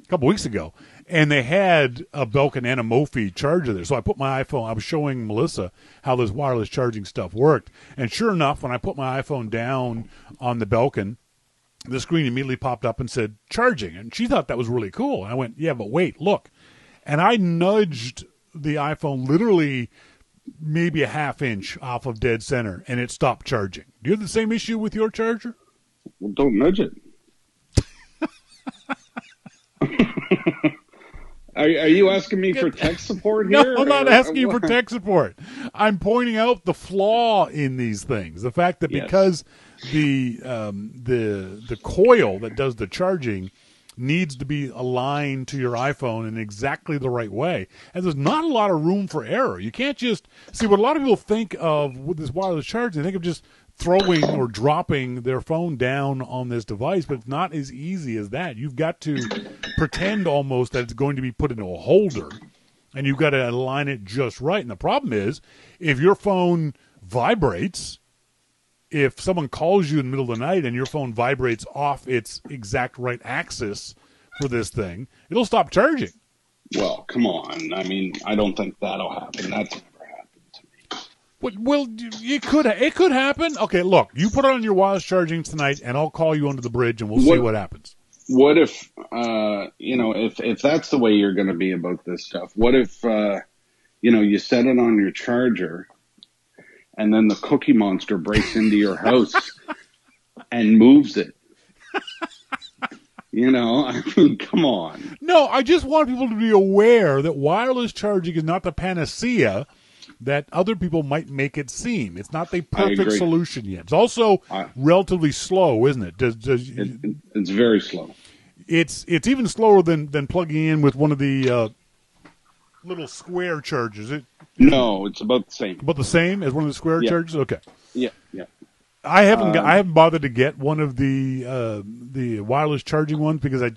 couple weeks ago, and they had a Belkin and a Mophie charger there. So I put my iPhone. I was showing Melissa how this wireless charging stuff worked, and sure enough, when I put my iPhone down on the Belkin, the screen immediately popped up and said charging, and she thought that was really cool. And I went, yeah, but wait, look, and I nudged the iPhone literally maybe a half inch off of dead center, and it stopped charging. Do you have the same issue with your charger? Well, don't nudge it. Are you asking me for tech support here? No, I'm not asking you for tech support. I'm pointing out the flaw in these things. The fact that because the coil that does the charging needs to be aligned to your iPhone in exactly the right way, and there's not a lot of room for error. You can't just see what a lot of people think of with this wireless charging. They think of just throwing or dropping their phone down on this device, but it's not as easy as that. You've got to pretend almost that it's going to be put into a holder, and you've got to align it just right. And the problem is, if your phone vibrates, if someone calls you in the middle of the night and your phone vibrates off its exact right axis for this thing, it'll stop charging. Well, come on. I mean, I don't think that'll happen. That's never happened to me. Well, it could happen. Okay, look, you put on your wireless charging tonight, and I'll call you under the bridge, and we'll see what happens. What if, if that's the way you're going to be about this stuff, what if, you set it on your charger, and then the Cookie Monster breaks into your house and moves it? I mean, come on. No, I just want people to be aware that wireless charging is not the panacea that other people might make it seem. It's not the perfect solution yet. It's also relatively slow, isn't it? It's very slow. It's even slower than plugging in with one of the little square chargers. No, it's about the same. About the same as one of the square chargers? Okay. Yeah. I haven't bothered to get one of the wireless charging ones because I'm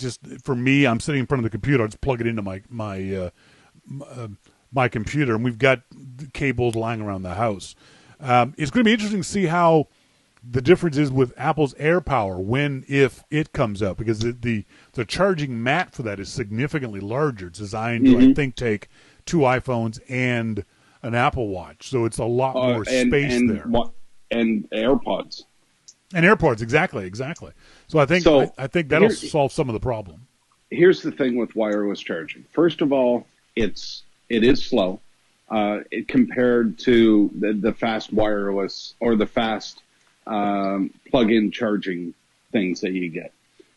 sitting in front of the computer. I just plug it into my computer, and we've got cables lying around the house. It's going to be interesting to see how the difference is with Apple's AirPower if it comes out, because the charging mat for that is significantly larger. It's designed to, I think, take 2 iPhones and an Apple Watch, so it's a lot more space there. And AirPods. And AirPods, exactly. So I think that'll solve some of the problem. Here's the thing with wireless charging. First of all, it is slow compared to the fast wireless or the fast plug-in charging things that you get.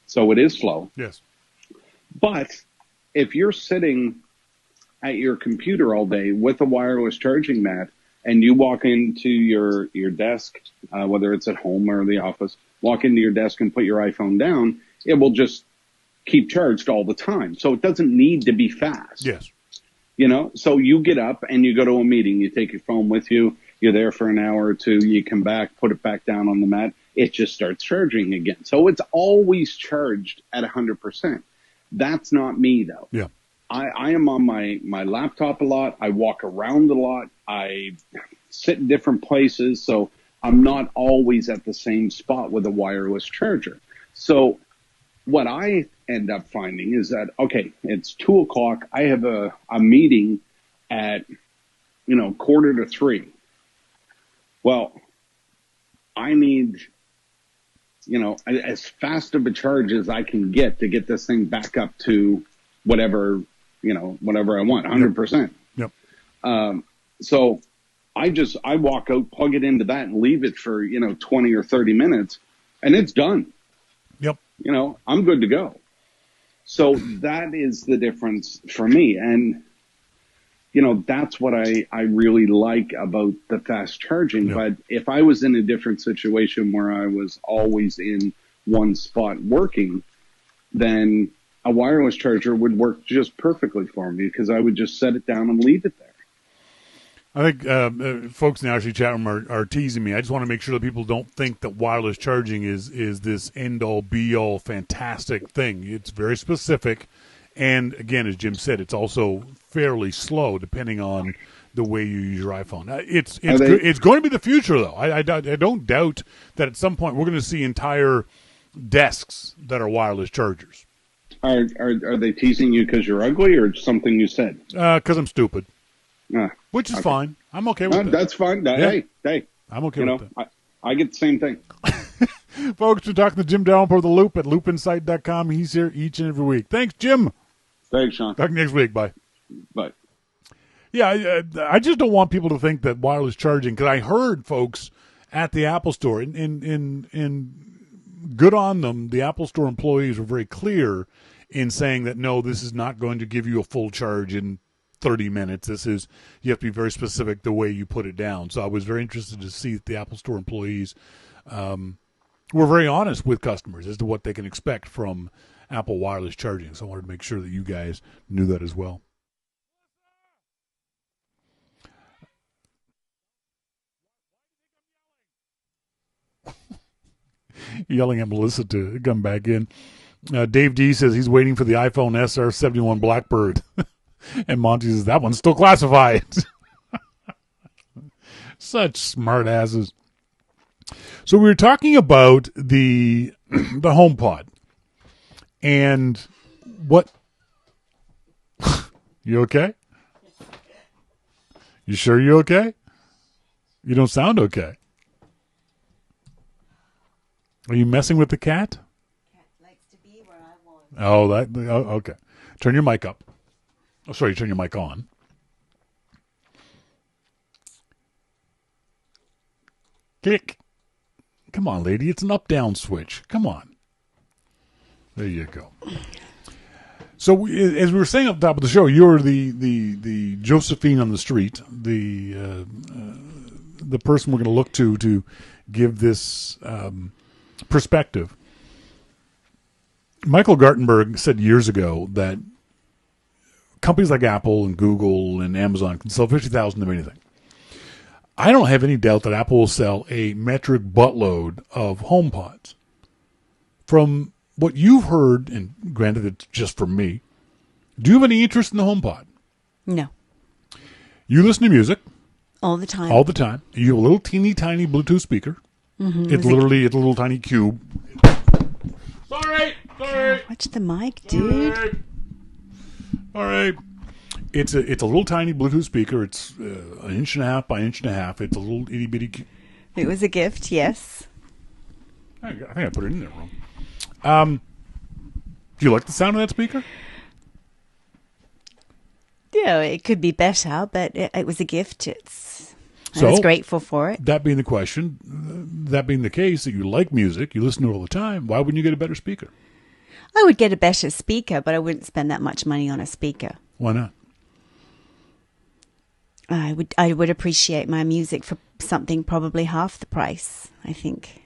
So it is slow. Yes. But if you're sitting at your computer all day with a wireless charging mat, and you walk into your desk, whether it's at home or the office, walk into your desk and put your iPhone down, it will just keep charged all the time. So it doesn't need to be fast. Yes. So you get up and you go to a meeting, you take your phone with you, you're there for an hour or two, you come back, put it back down on the mat, it just starts charging again. So it's always charged at 100%. That's not me, though. Yeah. I am on my laptop a lot. I walk around a lot. I sit in different places, so I'm not always at the same spot with a wireless charger. So what I end up finding is that, okay, it's 2:00. I have a meeting at, 2:45. Well, I need, as fast of a charge as I can get to get this thing back up to whatever I want, 100%. Yep. So I walk out, plug it into that, and leave it for 20 or 30 minutes, and it's done. Yep. I'm good to go. So that is the difference for me, and that's what I really like about the fast charging. Yep. But if I was in a different situation where I was always in one spot working, then a wireless charger would work just perfectly for me because I would just set it down and leave it there. I think folks in the actually chat room are teasing me. I just want to make sure that people don't think that wireless charging is this end-all, be-all, fantastic thing. It's very specific. And, again, as Jim said, it's also fairly slow depending on the way you use your iPhone. It's going to be the future, though. I don't doubt that at some point we're going to see entire desks that are wireless chargers. Are they teasing you because you're ugly or something you said? Because I'm stupid. Which is okay. fine. I'm okay with that. That's fine. Yeah. Hey. I'm okay with that. I get the same thing. Folks, we're talking to Jim Dalrymple of The Loop at loopinsight.com. He's here each and every week. Thanks, Jim. Thanks, Shawn. Talk next week. Bye. Bye. Yeah, I just don't want people to think that wireless charging, because I heard folks at the Apple Store, and good on them, the Apple Store employees were very clear in saying that, no, this is not going to give you a full charge in 30 minutes. You have to be very specific the way you put it down. So I was very interested to see that the Apple Store employees were very honest with customers as to what they can expect from Apple wireless charging. So I wanted to make sure that you guys knew that as well. Yelling at Melissa to come back in. Dave D says he's waiting for the iPhone SR71 Blackbird. And Monty says that one's still classified. Such smart asses. So we were talking about the HomePod. And what... You okay? You sure you're okay? You don't sound okay. Are you messing with the cat? Cat likes to be where I want. Okay. Turn your mic up. Oh, sorry, turn your mic on. Click. Come on, lady. It's an up-down switch. Come on. There you go. So, as we were saying up top of the show, you're the Josephine on the street, the person we're going to look to give this perspective. Michael Gartenberg said years ago that companies like Apple and Google and Amazon can sell 50,000 of anything. I don't have any doubt that Apple will sell a metric buttload of HomePods. From what you've heard, and granted it's just from me, do you have any interest in the HomePod? No. You listen to music. All the time. All the time. You have a little teeny tiny Bluetooth speaker. Mm-hmm. It's literally a little tiny cube. Sorry. Watch the mic, dude. All right. It's a little tiny Bluetooth speaker. It's an inch and a half by inch and a half. It's a little itty bitty cube. It was a gift, yes. I think I put it in there wrong. Do you like the sound of that speaker? Yeah, it could be better, but it was a gift. I was grateful for it. That being the question, that being the case, that you like music, you listen to it all the time, why wouldn't you get a better speaker? I would get a better speaker, but I wouldn't spend that much money on a speaker. Why not? I would appreciate my music for something probably half the price, I think.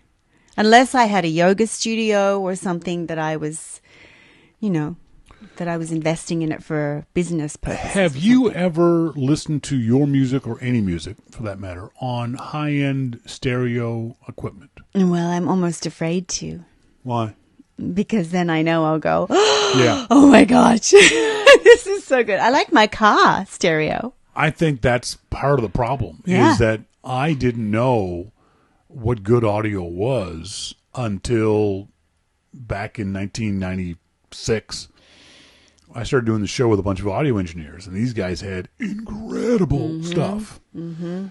Unless I had a yoga studio or something that I was, that I was investing in it for business purposes. Have you ever listened to your music, or any music for that matter, on high-end stereo equipment? Well, I'm almost afraid to. Why? Because then I know I'll go, yeah. Oh my gosh, this is so good. I like my car stereo. I think that's part of the problem, Yeah. is that I didn't know what good audio was until back in 1996. I started doing the show with a bunch of audio engineers, and these guys had incredible stuff. Mm-hmm.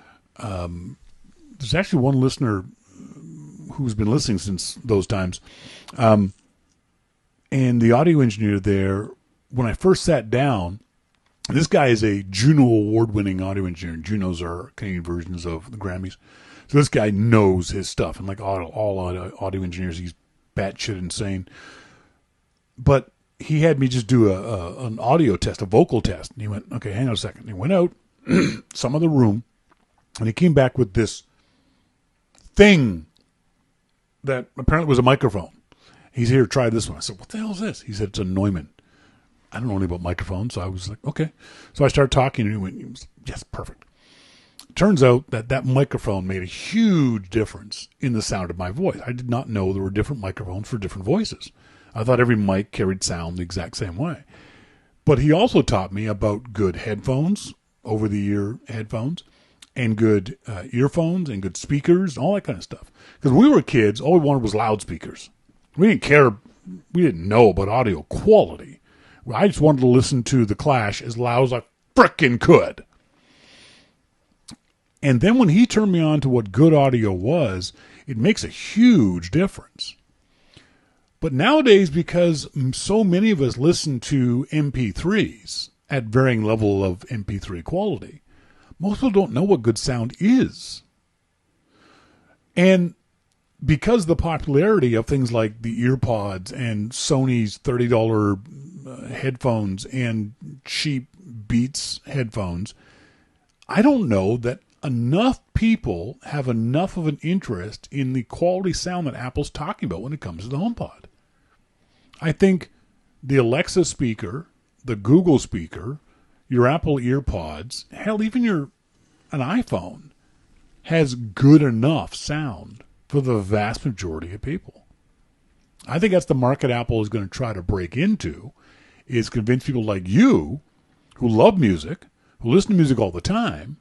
There's actually one listener who's been listening since those times. And the audio engineer there, when I first sat down, This guy is a Juno award-winning audio engineer. Junos are Canadian versions of the Grammys. So this guy knows his stuff. And like all audio engineers, he's batshit insane. But he had me just do an audio test, a vocal test. And he went, okay, hang on a second. And he went out some other room, and he came back with this thing that apparently was a microphone. He's here, try this one. I said, what the hell is this? He said, it's a Neumann. I don't know anything about microphones, so I was like, okay. So I started talking, and he went, yes, perfect. Turns out that microphone made a huge difference in the sound of my voice. I did not know there were different microphones for different voices. I thought every mic carried sound the exact same way. But he also taught me about good headphones, over-the-ear headphones, and good earphones, and good speakers, and all that kind of stuff. Because when we were kids, all we wanted was loudspeakers. We didn't care. We didn't know about audio quality. I just wanted to listen to The Clash as loud as I frickin' could. And then when he turned me on to what good audio was, it makes a huge difference. But nowadays, because so many of us listen to MP3s at varying level of MP3 quality, most people don't know what good sound is. And because the popularity of things like the EarPods and Sony's $30 headphones and cheap Beats headphones, I don't know that enough people have enough of an interest in the quality sound that Apple's talking about when it comes to the HomePod. I think the Alexa speaker, the Google speaker, your Apple EarPods, hell, even an iPhone has good enough sound for the vast majority of people. I think that's the market Apple is going to try to break into, is convince people like you, who love music, who listen to music all the time,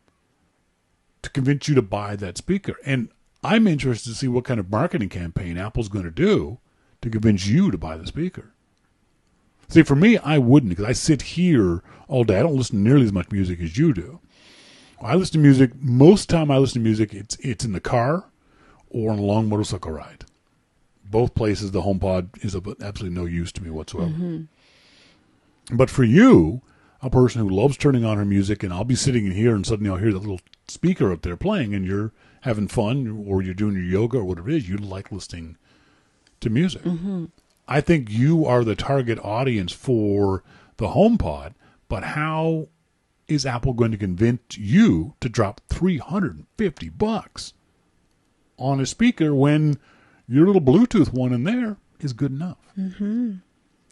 to convince you to buy that speaker. And I'm interested to see what kind of marketing campaign Apple's going to do to convince you to buy the speaker. See, for me, I wouldn't, because I sit here all day. I don't listen to nearly as much music as you do. I listen to music, most of the time I listen to music, it's in the car or on a long motorcycle ride. Both places, the HomePod is of absolutely no use to me whatsoever. Mm-hmm. But for you, a person who loves turning on her music, and I'll be sitting in here and suddenly I'll hear the little speaker up there playing, and you're having fun, or you're doing your yoga or whatever it is, you like listening to music. Mm-hmm. I think you are the target audience for the HomePod, but how is Apple going to convince you to drop $350 on a speaker when your little Bluetooth one in there is good enough? Mm-hmm.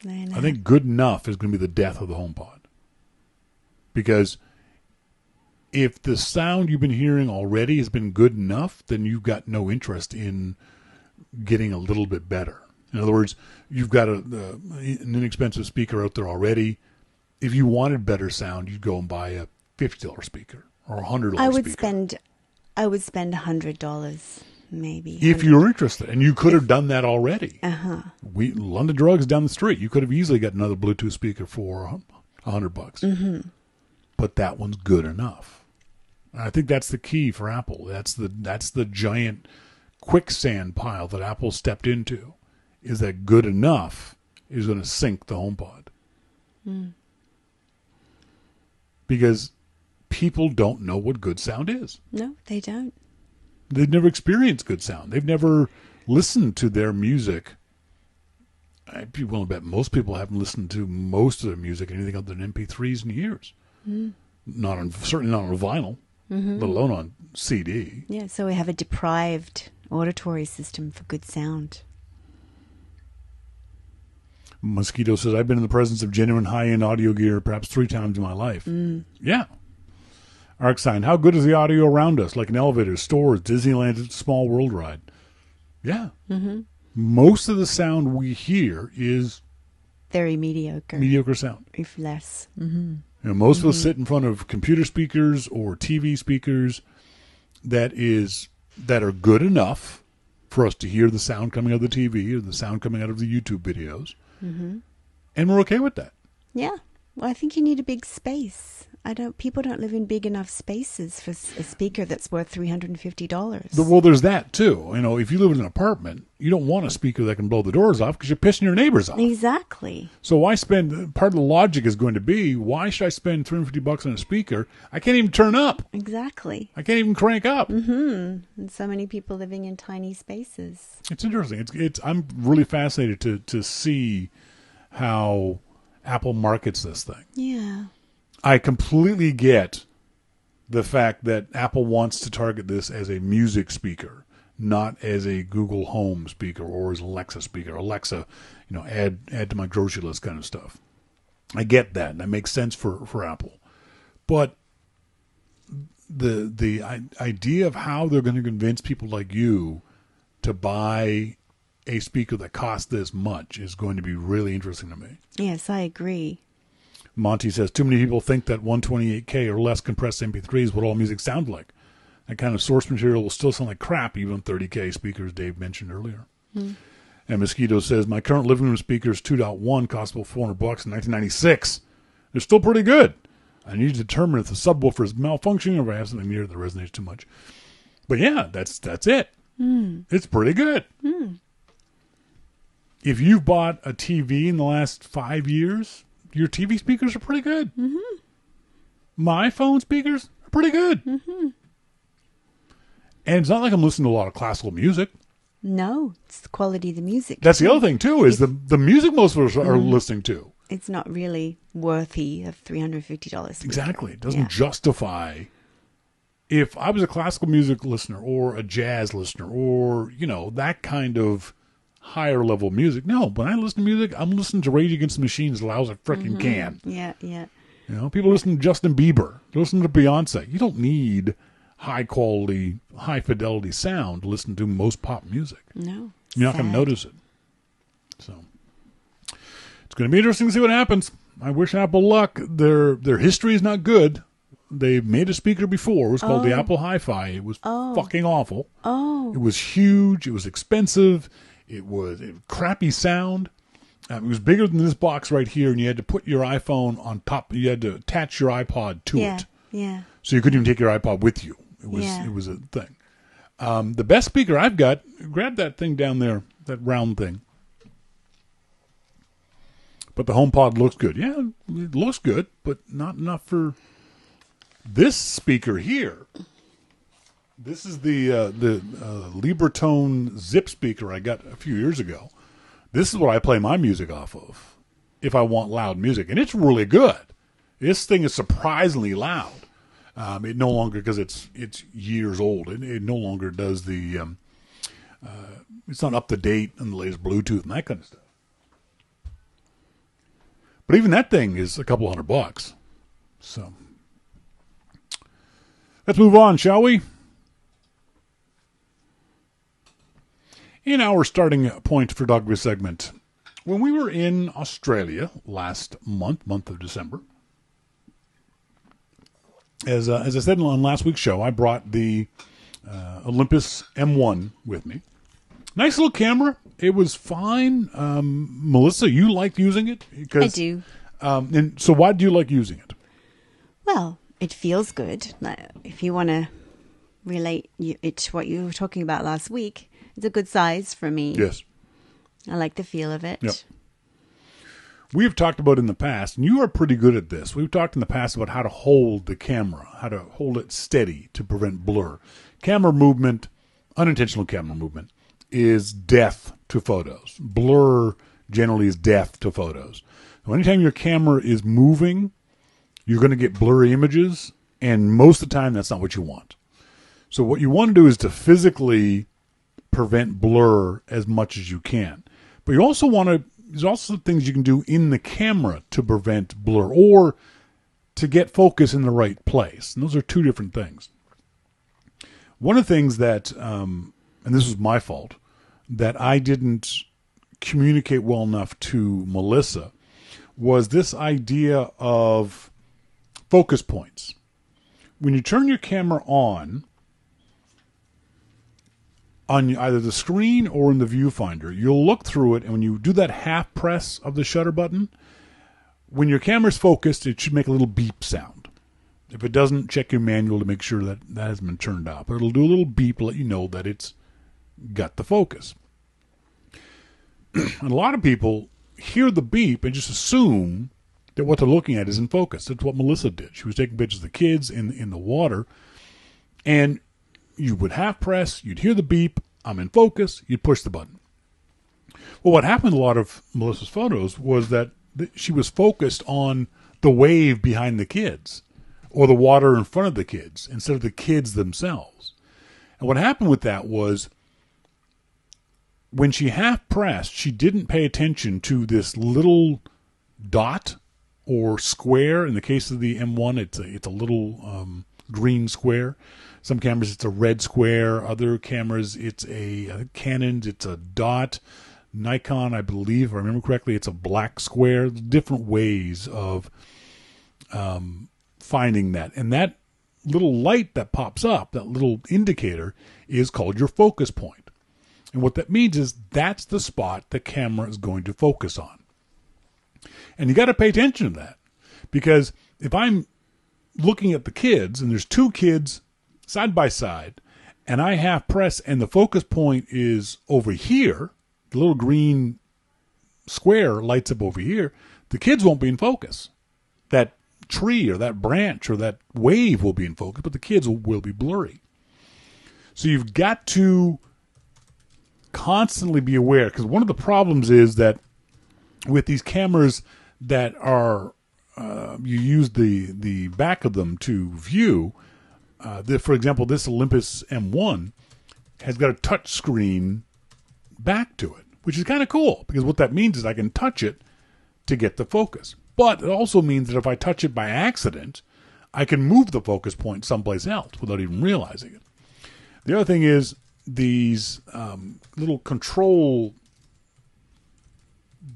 I think good enough is going to be the death of the HomePod. Because if the sound you've been hearing already has been good enough, then you've got no interest in getting a little bit better. In other words, you've got an inexpensive speaker out there already. If you wanted better sound, you'd go and buy a $50 speaker or a $100 speaker. I would spend $100 maybe. If you're interested, and you could have done that already. London Drugs down the street. You could have easily got another Bluetooth speaker for $100. Mm-hmm. But that one's good enough. And I think that's the key for Apple. That's the giant quicksand pile that Apple stepped into. Is that good enough is going to sink the HomePod. Mm. Because people don't know what good sound is. No, they don't. They've never experienced good sound. They've never listened to their music. I'd be willing to bet most people haven't listened to most of their music, anything other than MP3s, in years. Mm. Certainly not on vinyl, let alone on CD. Yeah, so we have a deprived auditory system for good sound. Mosquito says, I've been in the presence of genuine high-end audio gear perhaps 3 times in my life. Mm. Yeah. Arcsign, how good is the audio around us? Like in elevators, stores, Disneyland, Small World ride. Yeah. Mm-hmm. Most of the sound we hear is very mediocre. Mediocre sound. If less. Mm-hmm. You know, most of us sit in front of computer speakers or TV speakers that are good enough for us to hear the sound coming out of the TV or the sound coming out of the YouTube videos. Mm-hmm. And we're okay with that. Yeah. Well, I think you need a big space. People don't live in big enough spaces for a speaker that's worth $350. Well, there's that too. If you live in an apartment, you don't want a speaker that can blow the doors off because you're pissing your neighbors off. Exactly. So why spend? Part of the logic is going to be, why should I spend $350 on a speaker I can't even turn up? Exactly. I can't even crank up. Mm-hmm. And so many people living in tiny spaces. It's interesting. I'm really fascinated to see how Apple markets this thing. Yeah. I completely get the fact that Apple wants to target this as a music speaker, not as a Google Home speaker or as Alexa speaker. Alexa, add to my grocery list kind of stuff. I get that, and that makes sense for Apple. But the idea of how they're going to convince people like you to buy a speaker that costs this much is going to be really interesting to me. Yes, I agree. Monty says, too many people think that 128K or less compressed MP3 is what all music sounds like. That kind of source material will still sound like crap, even on 30K speakers Dave mentioned earlier. And Mosquito says, my current living room speakers 2.1 cost about $400 in 1996. They're still pretty good. I need to determine if the subwoofer is malfunctioning or if I have something near that resonates too much. But yeah, that's it. It's pretty good. If you've bought a TV in the last 5 years, your TV speakers are pretty good. Mm-hmm. My phone speakers are pretty good. Mm-hmm. And it's not like I'm listening to a lot of classical music. No, it's the quality of the music. That's the other thing, too, is the music most of us are listening to. It's not really worthy of $350 speaker. Exactly. It doesn't justify. If I was a classical music listener or a jazz listener or, that kind of higher level music. No, when I listen to music, I'm listening to Rage Against the Machine as loud as I freaking can. Yeah. People listen to Justin Bieber. They listen to Beyonce. You don't need high quality, high fidelity sound to listen to most pop music. No. You're not going to notice it. So it's going to be interesting to see what happens. I wish Apple luck. Their history is not good. They made a speaker before. It was called the Apple Hi-Fi. It was fucking awful. It was huge. It was expensive. It was crappy sound. It was bigger than this box right here, and you had to put your iPhone on top. You had to attach your iPod to it. Yeah. So you couldn't even take your iPod with you. It was a thing. The best speaker I've got, grab that thing down there, that round thing. But the HomePod looks good. Yeah, it looks good, but not enough for this speaker here. This is the Libertone Zip speaker I got a few years ago. This is what I play my music off of if I want loud music, and it's really good. This thing is surprisingly loud. It no longer, because it's years old, it no longer does the. It's not up to date on the latest Bluetooth and that kind of stuff. But even that thing is a couple $100. So let's move on, shall we? In our starting point for Dogville segment, when we were in Australia last month of December, as I said on last week's show, I brought the Olympus M1 with me. Nice little camera. It was fine. Melissa, you liked using it? I do. And so why do you like using it? Well, it feels good. If you want to relate it to what you were talking about last week, it's a good size for me. Yes. I like the feel of it. Yep. We've talked about in the past, and you are pretty good at this. We've talked in the past about how to hold the camera, how to hold it steady to prevent blur. Camera movement, unintentional camera movement, is death to photos. Blur generally is death to photos. So anytime your camera is moving, you're going to get blurry images, and most of the time that's not what you want. So what you want to do is to physically prevent blur as much as you can. But you also want to, there's also things you can do in the camera to prevent blur or to get focus in the right place. And those are two different things. One of the things that, and this was my fault, that I didn't communicate well enough to Melissa was this idea of focus points. When you turn your camera on either the screen or in the viewfinder, you'll look through it, and when you do that half press of the shutter button, when your camera's focused, it should make a little beep sound. If it doesn't, check your manual to make sure that that has been turned off. But it'll do a little beep to let you know that it's got the focus. And a lot of people hear the beep and just assume that what they're looking at is in focus. That's what Melissa did. She was taking pictures of the kids in the water, and you would half press, you'd hear the beep, I'm in focus, you'd push the button. Well, what happened in a lot of Melissa's photos was that she was focused on the wave behind the kids or the water in front of the kids instead of the kids themselves. And what happened with that was when she half pressed, she didn't pay attention to this little dot or square. In the case of the M1, it's a little green square. Some cameras, it's a red square. Other cameras, it's Canon's, it's a dot. Nikon, I believe, if I remember correctly, it's a black square. Different ways of finding that. And that little light that pops up, that little indicator, is called your focus point. And what that means is that's the spot the camera is going to focus on. And you got to pay attention to that. Because if I'm looking at the kids, and there's two kids side by side, and I half press, and the focus point is over here, the little green square lights up over here, the kids won't be in focus. That tree or that branch or that wave will be in focus, but the kids will be blurry. So you've got to constantly be aware, because one of the problems is that with these cameras that are you use the back of them to view, for example, this Olympus M1 has got a touch screen back to it, which is kind of cool, because what that means is I can touch it to get the focus. But it also means that if I touch it by accident, I can move the focus point someplace else without even realizing it. The other thing is these little control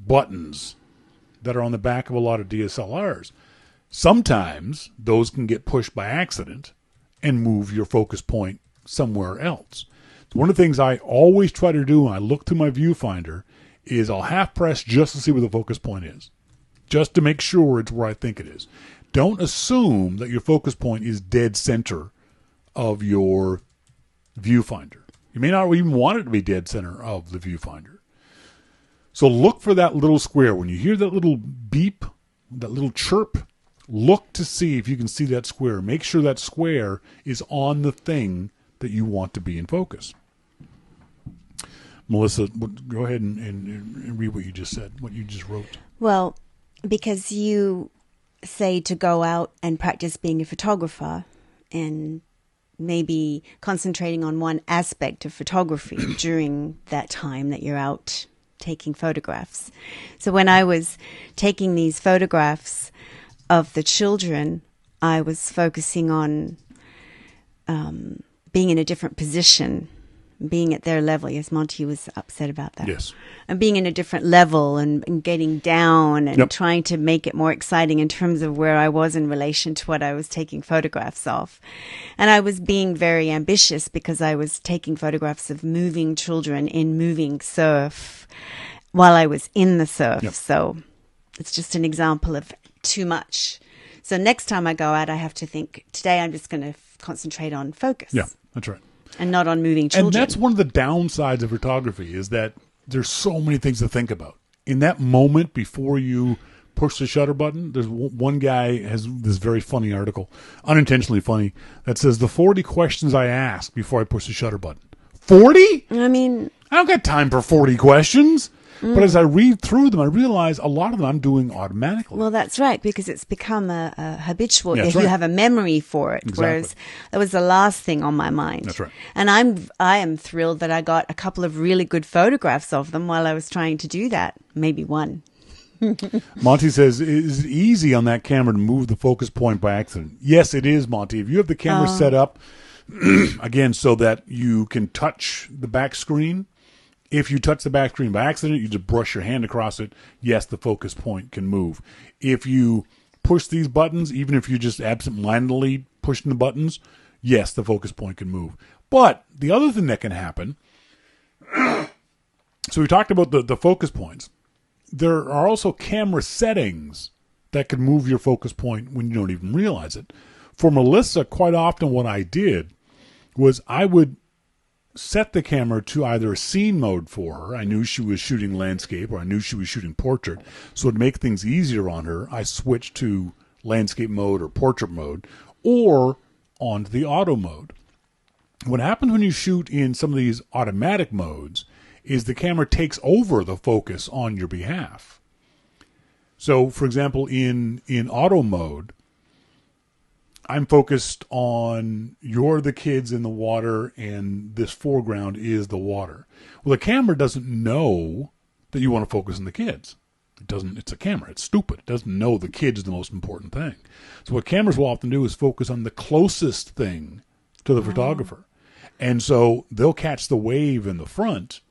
buttons that are on the back of a lot of DSLRs. Sometimes those can get pushed by accident and move your focus point somewhere else. So one of the things I always try to do when I look through my viewfinder is I'll half press just to see where the focus point is, just to make sure it's where I think it is. Don't assume that your focus point is dead center of your viewfinder. You may not even want it to be dead center of the viewfinder. So look for that little square. When you hear that little beep, that little chirp, look to see if you can see that square. Make sure that square is on the thing that you want to be in focus. Melissa, go ahead and read what you just said, what you just wrote. Well, because you say to go out and practice being a photographer and maybe concentrating on one aspect of photography during that time that you're out taking photographs. So when I was taking these photographs of the children, I was focusing on being in a different position, being at their level. Yes, Monty was upset about that. Yes. And being in a different level and getting down and trying to make it more exciting in terms of where I was in relation to what I was taking photographs of. And I was being very ambitious because I was taking photographs of moving children in moving surf while I was in the surf. Yep. So it's just an example of too much. So next time I go out, I have to think, today I'm just going to concentrate on focus. Yeah, that's right. And not on moving children. And that's one of the downsides of photography, is that there's so many things to think about. In that moment before you push the shutter button, there's one guy has this very funny article, unintentionally funny, that says the 40 questions I ask before I push the shutter button. 40? I mean, I don't got time for 40 questions. But as I read through them, I realize a lot of them I'm doing automatically. well, that's right, because it's become a habitual, Yeah, if that's you right. have a memory for it. Exactly. Whereas that was the last thing on my mind. That's right. And I am thrilled that I got a couple of really good photographs of them while I was trying to do that. Maybe one. Monty says, is it easy on that camera to move the focus point by accident? Yes, it is, Monty. If you have the camera set up, again, so that you can touch the back screen, if you touch the back screen by accident, you just brush your hand across it. Yes, the focus point can move. If you push these buttons, even if you're just absent-mindedly pushing the buttons, yes, the focus point can move. But the other thing that can happen, so we talked about the focus points. There are also camera settings that can move your focus point when you don't even realize it. For Melissa, quite often what I did was I would set the camera to either a scene mode for her. I knew she was shooting landscape, or I knew she was shooting portrait. So to make things easier on her, I switched to landscape mode or portrait mode, or onto the auto mode. What happens when you shoot in some of these automatic modes is the camera takes over the focus on your behalf. So, for example, in auto mode, I'm focused on you're the kids in the water and this foreground is the water. Well, the camera doesn't know that you want to focus on the kids. It doesn't. It's a camera. It's stupid. It doesn't know the kid is the most important thing. So what cameras will often do is focus on the closest thing to the photographer. And so they'll catch the wave in the front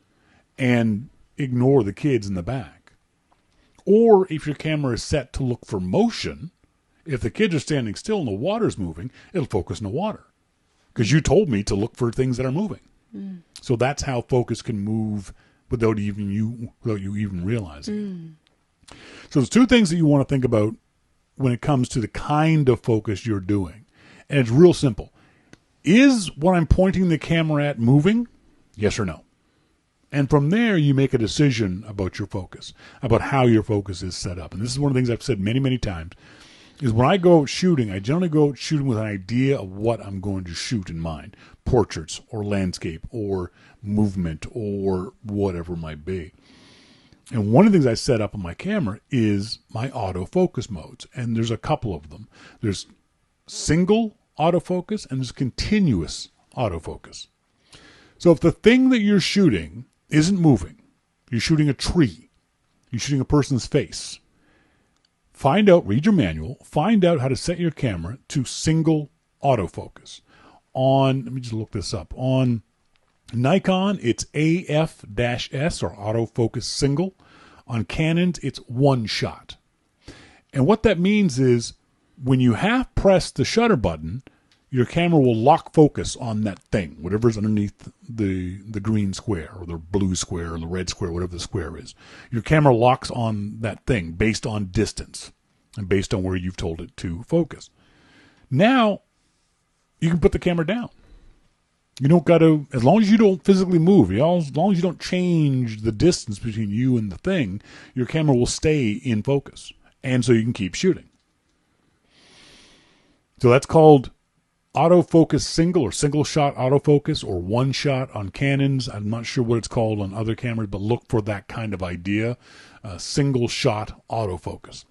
and ignore the kids in the back. Or if your camera is set to look for motion, if the kids are standing still and the water's moving, it'll focus on the water. Because you told me to look for things that are moving. So that's how focus can move without you even realizing it. So there's two things that you want to think about when it comes to the kind of focus you're doing. And it's real simple. Is what I'm pointing the camera at moving? Yes or no? And from there, you make a decision about your focus, about how your focus is set up. And this is one of the things I've said many, many times, is when I go out shooting, I generally go out shooting with an idea of what I'm going to shoot in mind. Portraits or landscape or movement or whatever it might be. And one of the things I set up on my camera is my autofocus modes. And there's a couple of them. There's single autofocus and there's continuous autofocus. So if the thing that you're shooting isn't moving, you're shooting a tree, you're shooting a person's face, read your manual, find out how to set your camera to single autofocus. Let me just look this up. On Nikon, it's AF-S or autofocus single. On Canons, it's one shot. And what that means is when you half press the shutter button, your camera will lock focus on that thing, whatever's underneath the green square or the blue square or the red square, whatever the square is. Your camera locks on that thing based on distance and based on where you've told it to focus. Now, you can put the camera down. You don't got to, as long as you don't physically move, as long as you don't change the distance between you and the thing, your camera will stay in focus. And so you can keep shooting. So that's called autofocus single or single shot autofocus or one shot on Canons. I'm not sure what it's called on other cameras, but look for that kind of idea. Single shot autofocus.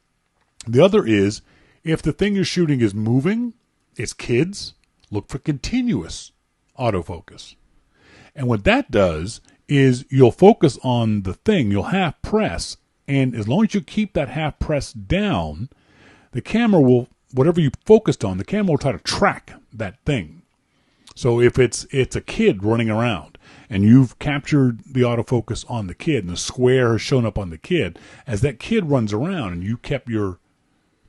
The other is if the thing you're shooting is moving, it's kids, look for continuous autofocus. And what that does is you'll focus on the thing, you'll half press, and as long as you keep that half press down, the camera will, whatever you focused on, the camera will try to track that thing. So if it's a kid running around and you've captured the autofocus on the kid and the square has shown up on the kid, as that kid runs around and you kept your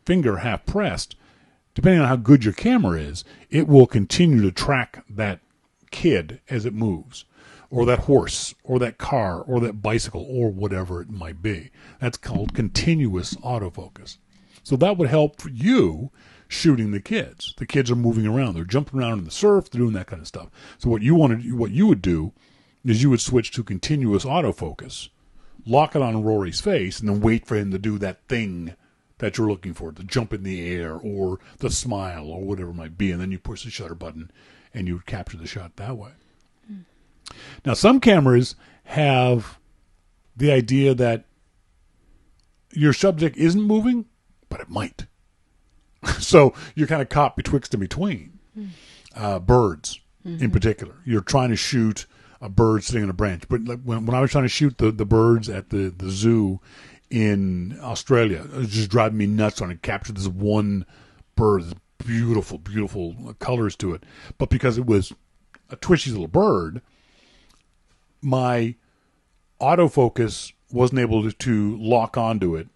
finger half pressed, depending on how good your camera is, it will continue to track that kid as it moves, or that horse, or that car, or that bicycle, or whatever it might be. That's called continuous autofocus. So that would help for you shooting the kids. The kids are moving around. They're jumping around in the surf. They're doing that kind of stuff. So what you would do is you would switch to continuous autofocus, lock it on Rory's face, and then wait for him to do that thing that you're looking for, the jump in the air or the smile or whatever it might be. And then you push the shutter button and you would capture the shot that way. Now, some cameras have the idea that your subject isn't moving, but it might. So you're kind of caught betwixt and between. Birds, in particular. You're trying to shoot a bird sitting on a branch. But when I was trying to shoot the birds at the zoo in Australia, it was just driving me nuts trying to capture this one bird, this beautiful, beautiful colors to it. But because it was a twitchy little bird, my autofocus wasn't able to lock onto it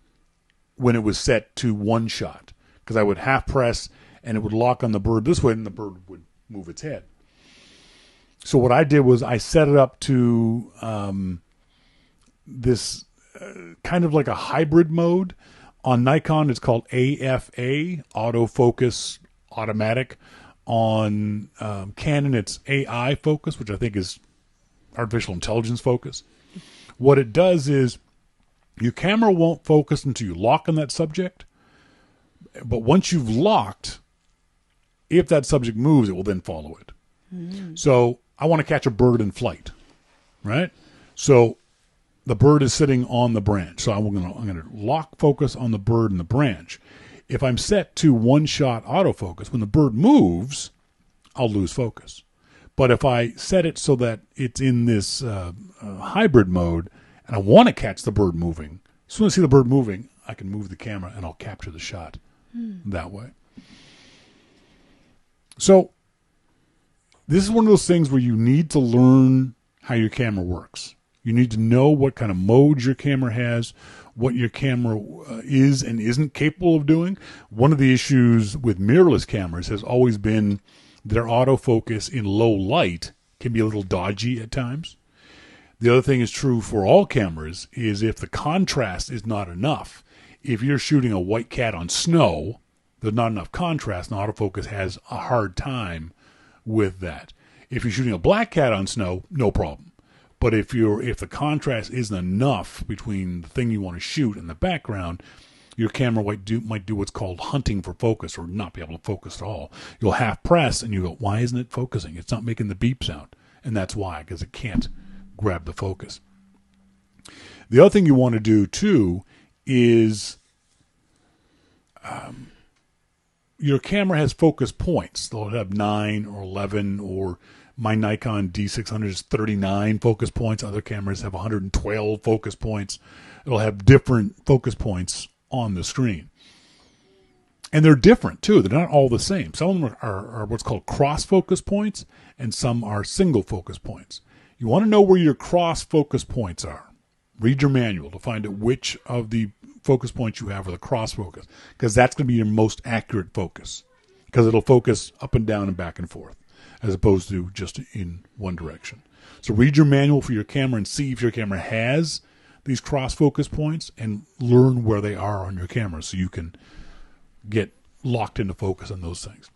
when it was set to one shot, because I would half press and it would lock on the bird this way and the bird would move its head. So what I did was I set it up to this kind of like a hybrid mode. On Nikon, it's called AFA, autofocus automatic. On Canon, it's AI focus, which I think is artificial intelligence focus. What it does is your camera won't focus until you lock on that subject. But once you've locked, if that subject moves, it will then follow it. So I want to catch a bird in flight, right? So the bird is sitting on the branch. So I'm going to lock focus on the bird and the branch. If I'm set to one-shot autofocus, when the bird moves, I'll lose focus. But if I set it so that it's in this hybrid mode and I want to catch the bird moving, as soon as I see the bird moving, I can move the camera and I'll capture the shot that way. So this is one of those things where you need to learn how your camera works. You need to know what kind of modes your camera has, what your camera is and isn't capable of doing. One of the issues with mirrorless cameras has always been their autofocus in low light can be a little dodgy at times. The other thing is true for all cameras is if the contrast is not enough. If you're shooting a white cat on snow, there's not enough contrast, and autofocus has a hard time with that. If you're shooting a black cat on snow, no problem. But if the contrast isn't enough between the thing you want to shoot and the background, your camera might do what's called hunting for focus or not be able to focus at all. You'll half press and you go, why isn't it focusing? It's not making the beep sound. And that's why, because it can't grab the focus. The other thing you want to do too is your camera has focus points. They'll have 9 or 11, or my Nikon D600 is 39 focus points. Other cameras have 112 focus points. It'll have different focus points on the screen. And they're different too. They're not all the same. Some of them are what's called cross focus points, and some are single focus points. You want to know where your cross focus points are. Read your manual to find out which of the focus points you have are the cross focus, because that's going to be your most accurate focus, because it'll focus up and down and back and forth as opposed to just in one direction. So read your manual for your camera and see if your camera has these cross focus points and learn where they are on your camera so you can get locked into focus on those things.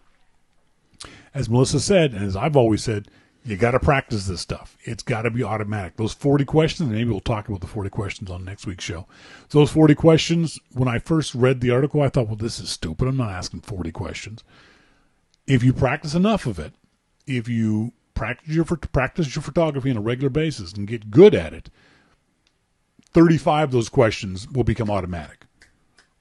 As Melissa said, and as I've always said, you got to practice this stuff. It's got to be automatic. Those 40 questions, and maybe we'll talk about the 40 questions on next week's show. So those 40 questions, when I first read the article, I thought, well, this is stupid. I'm not asking 40 questions. If you practice enough of it, if you practice your photography on a regular basis and get good at it, 35 of those questions will become automatic.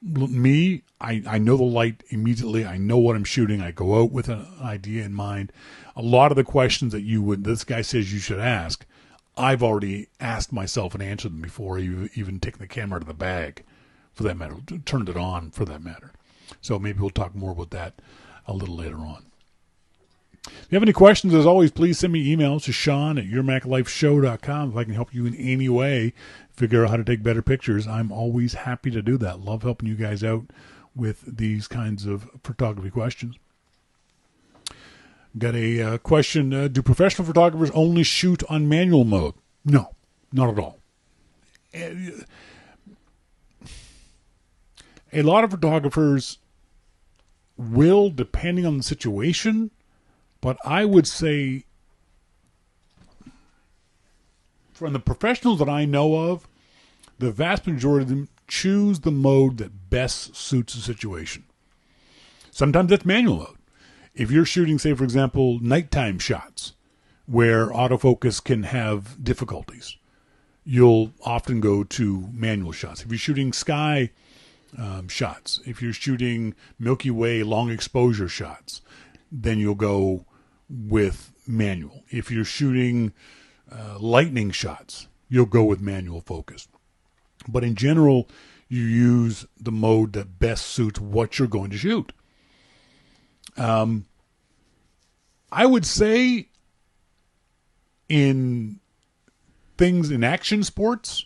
Me, I know the light immediately. I know what I'm shooting. I go out with an idea in mind. A lot of the questions that this guy says you should ask, I've already asked myself and answered them before even taking the camera out of the bag, for that matter, turned it on for that matter. So maybe we'll talk more about that a little later on. If you have any questions, as always, please send me emails to Shawn@yourmaclifeshow.com. If I can help you in any way figure out how to take better pictures, I'm always happy to do that. Love helping you guys out with these kinds of photography questions. Got a question. Do professional photographers only shoot on manual mode? No, not at all. A lot of photographers will, depending on the situation, but I would say from the professionals that I know of, the vast majority of them choose the mode that best suits the situation. Sometimes that's manual mode. If you're shooting, say, for example, nighttime shots where autofocus can have difficulties, you'll often go to manual shots. If you're shooting sky shots, if you're shooting Milky Way long exposure shots, then you'll go with manual. If you're shooting lightning shots, you'll go with manual focus. But in general, you use the mode that best suits what you're going to shoot. I would say in things in action sports,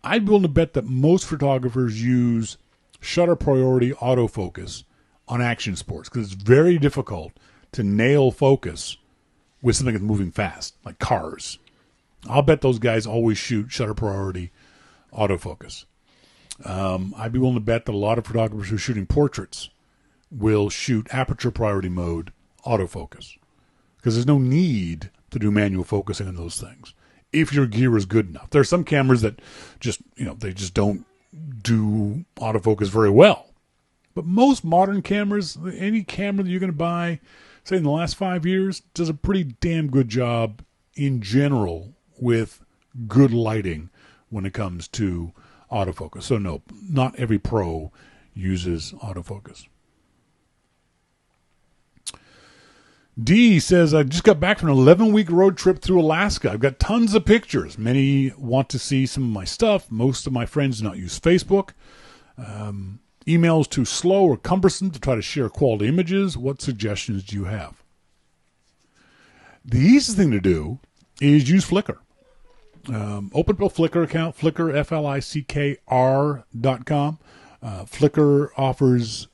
I'd be willing to bet that most photographers use shutter priority autofocus on action sports, because it's very difficult to nail focus with something that's moving fast, like cars. I'll bet those guys always shoot shutter priority autofocus. I'd be willing to bet that a lot of photographers who are shooting portraits will shoot aperture priority mode autofocus, because there's no need to do manual focusing on those things if your gear is good enough. There are some cameras that just, they just don't do autofocus very well. But most modern cameras, any camera that you're going to buy, say in the last 5 years, does a pretty damn good job in general with good lighting when it comes to autofocus. So no, not every pro uses autofocus. D says, I just got back from an 11-week road trip through Alaska. I've got tons of pictures. Many want to see some of my stuff. Most of my friends do not use Facebook. Email's too slow or cumbersome to try to share quality images. What suggestions do you have? The easiest thing to do is use Flickr. Open up a Flickr account, Flickr, FLICKR.com. Flickr offers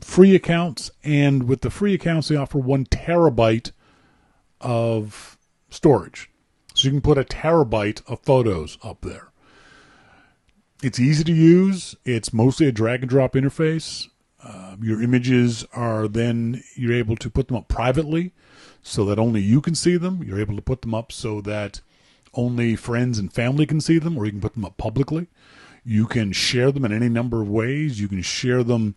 free accounts, and with the free accounts, they offer 1 terabyte of storage. So you can put a terabyte of photos up there. It's easy to use. It's mostly a drag and drop interface. Your images are then, you're able to put them up privately so that only you can see them. You're able to put them up so that only friends and family can see them, or you can put them up publicly. You can share them in any number of ways. You can share them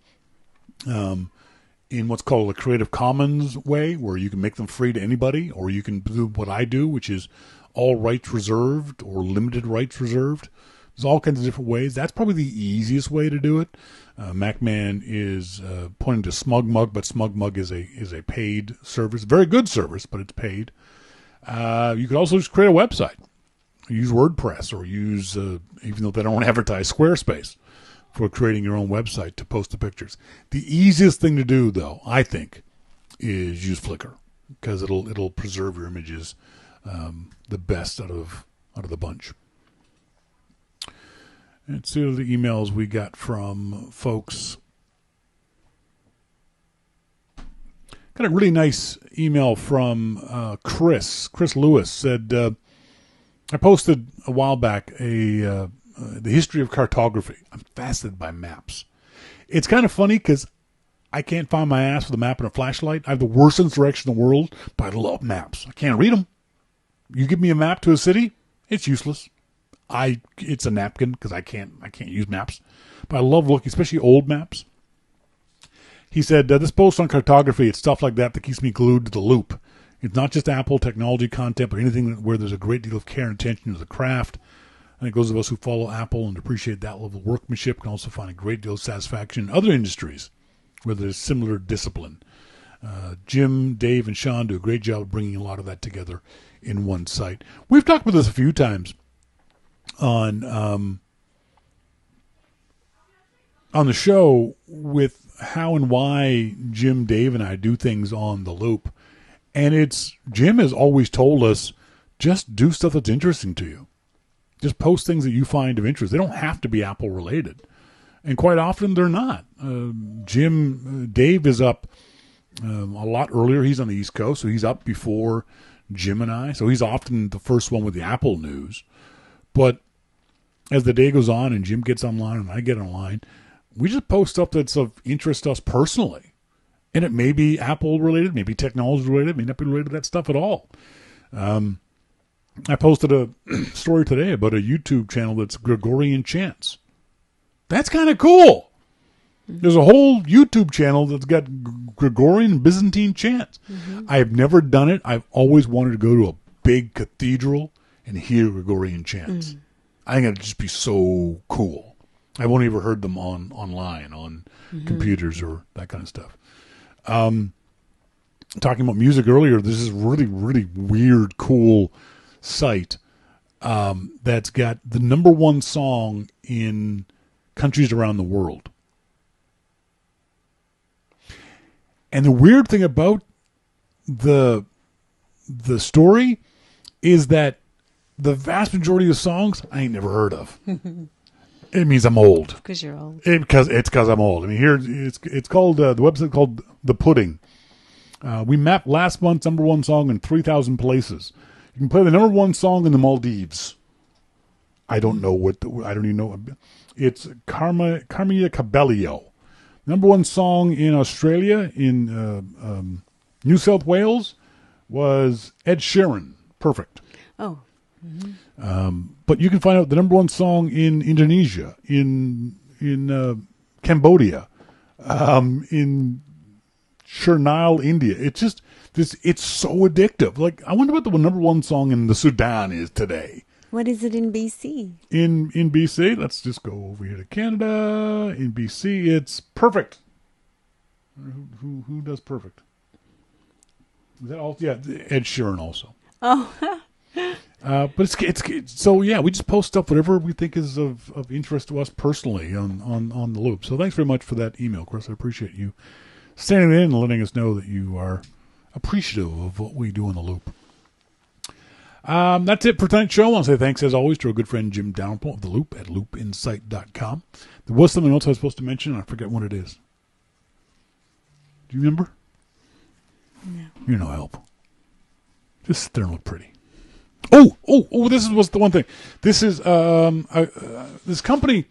in what's called a Creative Commons way, where you can make them free to anybody, or you can do what I do, which is all rights reserved or limited rights reserved. There's all kinds of different ways. That's probably the easiest way to do it. MacMan is pointing to SmugMug, but SmugMug is a paid service. Very good service, but it's paid. You could also just create a website. Use WordPress, or use, even though they don't advertise, Squarespace for creating your own website to post the pictures. The easiest thing to do, though, I think, is use Flickr, because it'll preserve your images the best out of the bunch. Let's see the emails we got from folks. Got a really nice email from Chris. Chris Lewis said, I posted a while back the history of cartography. I'm fascinated by maps. It's kind of funny because I can't find my ass with a map and a flashlight. I have the worst sense of direction in the world, but I love maps. I can't read them. You give me a map to a city, it's useless. It's a napkin because I can't use maps. But I love looking, especially old maps. He said, this post on cartography, it's stuff like that keeps me glued to the loop. It's not just Apple technology content, but anything where there's a great deal of care and attention to the craft. I think those of us who follow Apple and appreciate that level of workmanship can also find a great deal of satisfaction in other industries where there's similar discipline. Jim, Dave, and Shawn do a great job of bringing a lot of that together in one site. We've talked about this a few times on the show with how and why Jim, Dave, and I do things on the loop. And Jim has always told us, just do stuff that's interesting to you. Just post things that you find of interest. They don't have to be Apple related. And quite often they're not. Dave is up a lot earlier. He's on the East Coast, so he's up before Jim and I. So he's often the first one with the Apple news. But as the day goes on and Jim gets online and I get online, we just post stuff that's of interest to us personally. And it may be Apple related, maybe technology related, may not be related to that stuff at all. I posted a story today about a YouTube channel that's Gregorian Chants. That's kind of cool. There's a whole YouTube channel that's got Gregorian and Byzantine chants. Mm-hmm. I have never done it. I've always wanted to go to a big cathedral and hear Gregorian chants. Mm. I think it'd just be so cool. I've only ever heard them online, on computers or that kind of stuff. Talking about music earlier, this is really, really weird, cool site that's got the number one song in countries around the world. And the weird thing about the story is that the vast majority of songs I ain't never heard of. It means I'm old. Because you're old. Because I'm old. I mean, here it's called the website called The Pudding. We mapped last month's number one song in 3,000 places. You can play the number one song in the Maldives. I don't know I don't even know. It's Carmia Cabello. Number one song in Australia, in New South Wales, was Ed Sheeran, Perfect. Oh. But you can find out the number one song in Indonesia, in Cambodia, in Chernobyl, India. It's so addictive. Like, I wonder what the number one song in the Sudan is today. What is it in BC? In BC, let's just go over here to Canada. In BC, it's Perfect. Who does Perfect? Is that all? Yeah, Ed Sheeran also. Oh. But it's so yeah. We just post stuff whatever we think is of interest to us personally on the Loop. So thanks very much for that email, Chris. I appreciate you standing in and letting us know that you are appreciative of what we do on the Loop. That's it for tonight's show. I want to say thanks, as always, to our good friend Jim Dalrymple of The Loop at loopinsight.com. There was something else I was supposed to mention, and I forget what it is. Do you remember? No. You're no help. Just sit there and look pretty. Oh, this was the one thing. This is, this company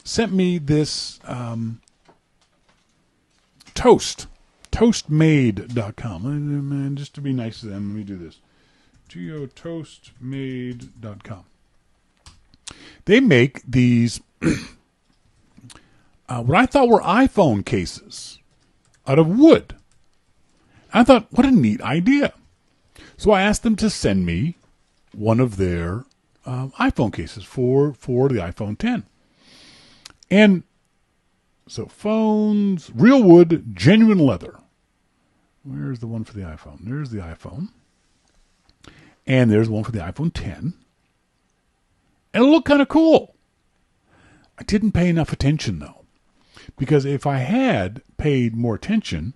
sent me this toast. Toastmade.com. And just to be nice to them, let me do this. Toastmade.com. They make these what I thought were iPhone cases out of wood. I thought, what a neat idea. So I asked them to send me one of their iPhone cases for the iPhone 10. And so phones, real wood, genuine leather. Where's the one for the iPhone? There's the iPhone. And there's one for the iPhone 10. And it looked kind of cool. I didn't pay enough attention, though. Because if I had paid more attention,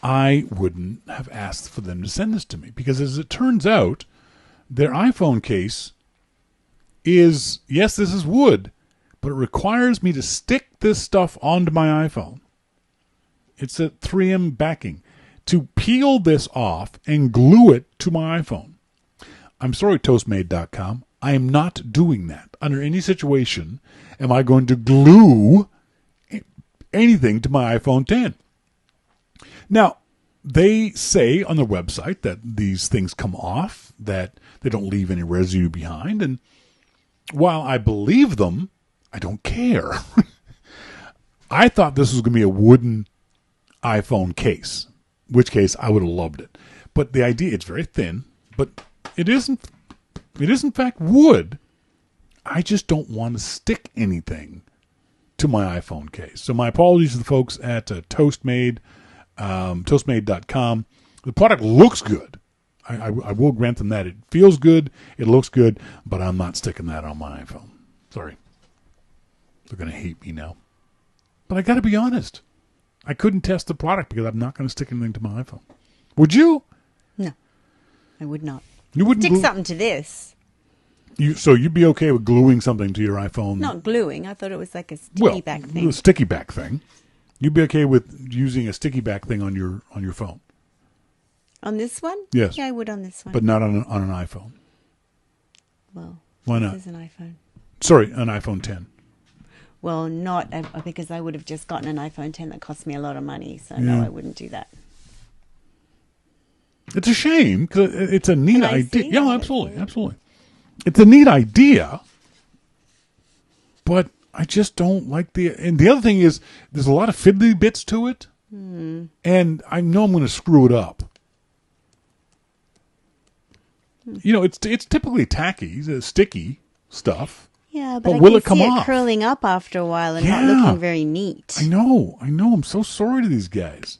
I wouldn't have asked for them to send this to me. Because as it turns out, their iPhone case is, yes, this is wood, but it requires me to stick this stuff onto my iPhone. It's a 3M backing. To peel this off and glue it to my iPhone. I'm sorry, Toastmade.com. I am not doing that. Under any situation am I going to glue anything to my iPhone 10. Now, they say on their website that these things come off, that they don't leave any residue behind. And while I believe them, I don't care. I thought this was going to be a wooden iPhone case, in which case I would have loved it. But the idea, it's very thin, but it is in fact wood. I just don't want to stick anything to my iPhone case. So my apologies to the folks at Toastmade, Toastmade.com. The product looks good. I will grant them that. It feels good, it looks good, but I'm not sticking that on my iPhone. Sorry. They're going to hate me now. But I got to be honest. I couldn't test the product because I'm not going to stick anything to my iPhone. Would you? No, I would not. You wouldn't stick something to this. So you'd be okay with gluing something to your iPhone? Not gluing. I thought it was like a sticky back thing. A sticky back thing. You'd be okay with using a sticky back thing on your phone? On this one? Yes. Yeah, I would on this one. But not on an iPhone. Well, why not? This is an iPhone. Sorry, an iPhone 10. Well, not because I would have just gotten an iPhone 10 that cost me a lot of money. So no, I wouldn't do that. It's a shame because it's a neat idea. Yeah, that? absolutely. It's a neat idea, but I just don't like the. And the other thing is, there's a lot of fiddly bits to it, and I know I'm going to screw it up. You know, it's typically tacky, sticky stuff. Yeah, but I will can it come see off? it curling up after a while and not looking very neat. I know. I'm so sorry to these guys.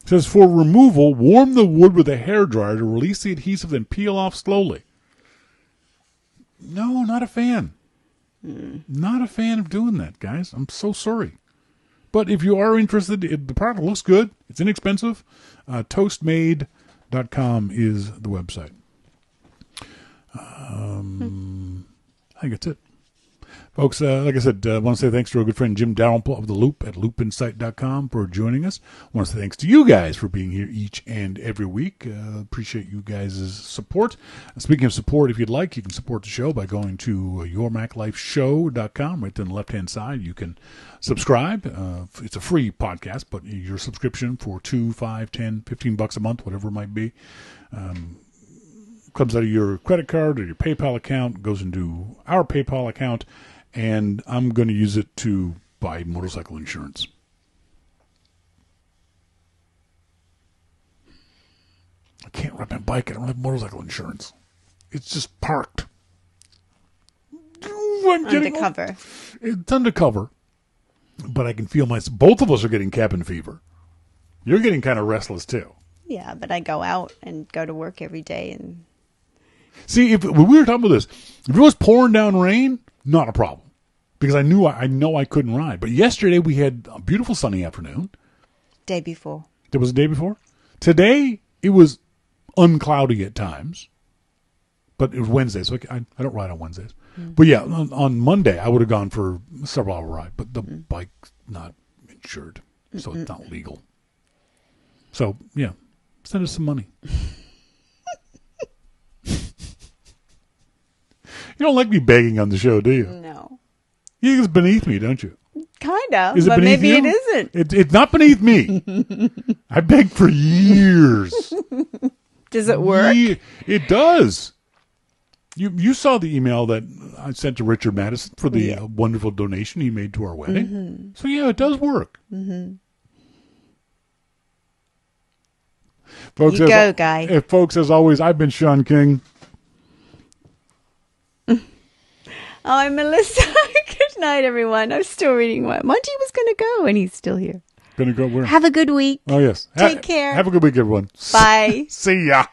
It says, for removal, warm the wood with a hairdryer to release the adhesive, then peel off slowly. No, not a fan. Not a fan of doing that, guys. I'm so sorry. But if you are interested, the product looks good. It's inexpensive. Toastmade.com is the website. I think that's it. Folks, like I said, I want to say thanks to our good friend Jim Dalrymple of The Loop at loopinsight.com for joining us. I want to say thanks to you guys for being here each and every week. Appreciate you guys' support. Speaking of support, if you'd like, you can support the show by going to yourmaclifeshow.com. Right there on the left-hand side, you can subscribe. It's a free podcast, but your subscription for $2, $5, $10, $15 a month, whatever it might be, comes out of your credit card or your PayPal account, goes into our PayPal account, and I'm going to use it to buy motorcycle insurance. I can't ride my bike. I don't have motorcycle insurance. It's just parked. Undercover. It's undercover, but I can feel both of us are getting cabin fever. You're getting kind of restless too. Yeah, but I go out and go to work every day. And see, when we were talking about this, if it was pouring down rain, not a problem. Because I know I couldn't ride. But yesterday we had a beautiful sunny afternoon. Day before. There was a day before? Today it was uncloudy at times. But it was Wednesday, so I don't ride on Wednesdays. Mm-hmm. But yeah, on Monday I would have gone for a several hour ride. But the bike's not insured, so it's not legal. So, yeah, send us some money. You don't like me begging on the show, do you? No. You think it's beneath me, don't you? Kind of, Is it but beneath maybe you? it isn't. It's not beneath me. I begged for years. Does it work? It does. You saw the email that I sent to Richard Madison for the wonderful donation he made to our wedding. Mm-hmm. So, yeah, it does work. Mm-hmm. Folks, you go, guy. Folks, as always, I've been Shawn King. I'm Melissa. Good night, everyone. I'm still reading what Monty was going to go, and he's still here. Going to go where? Have a good week. Oh, yes. Take care. Have a good week, everyone. Bye. See ya.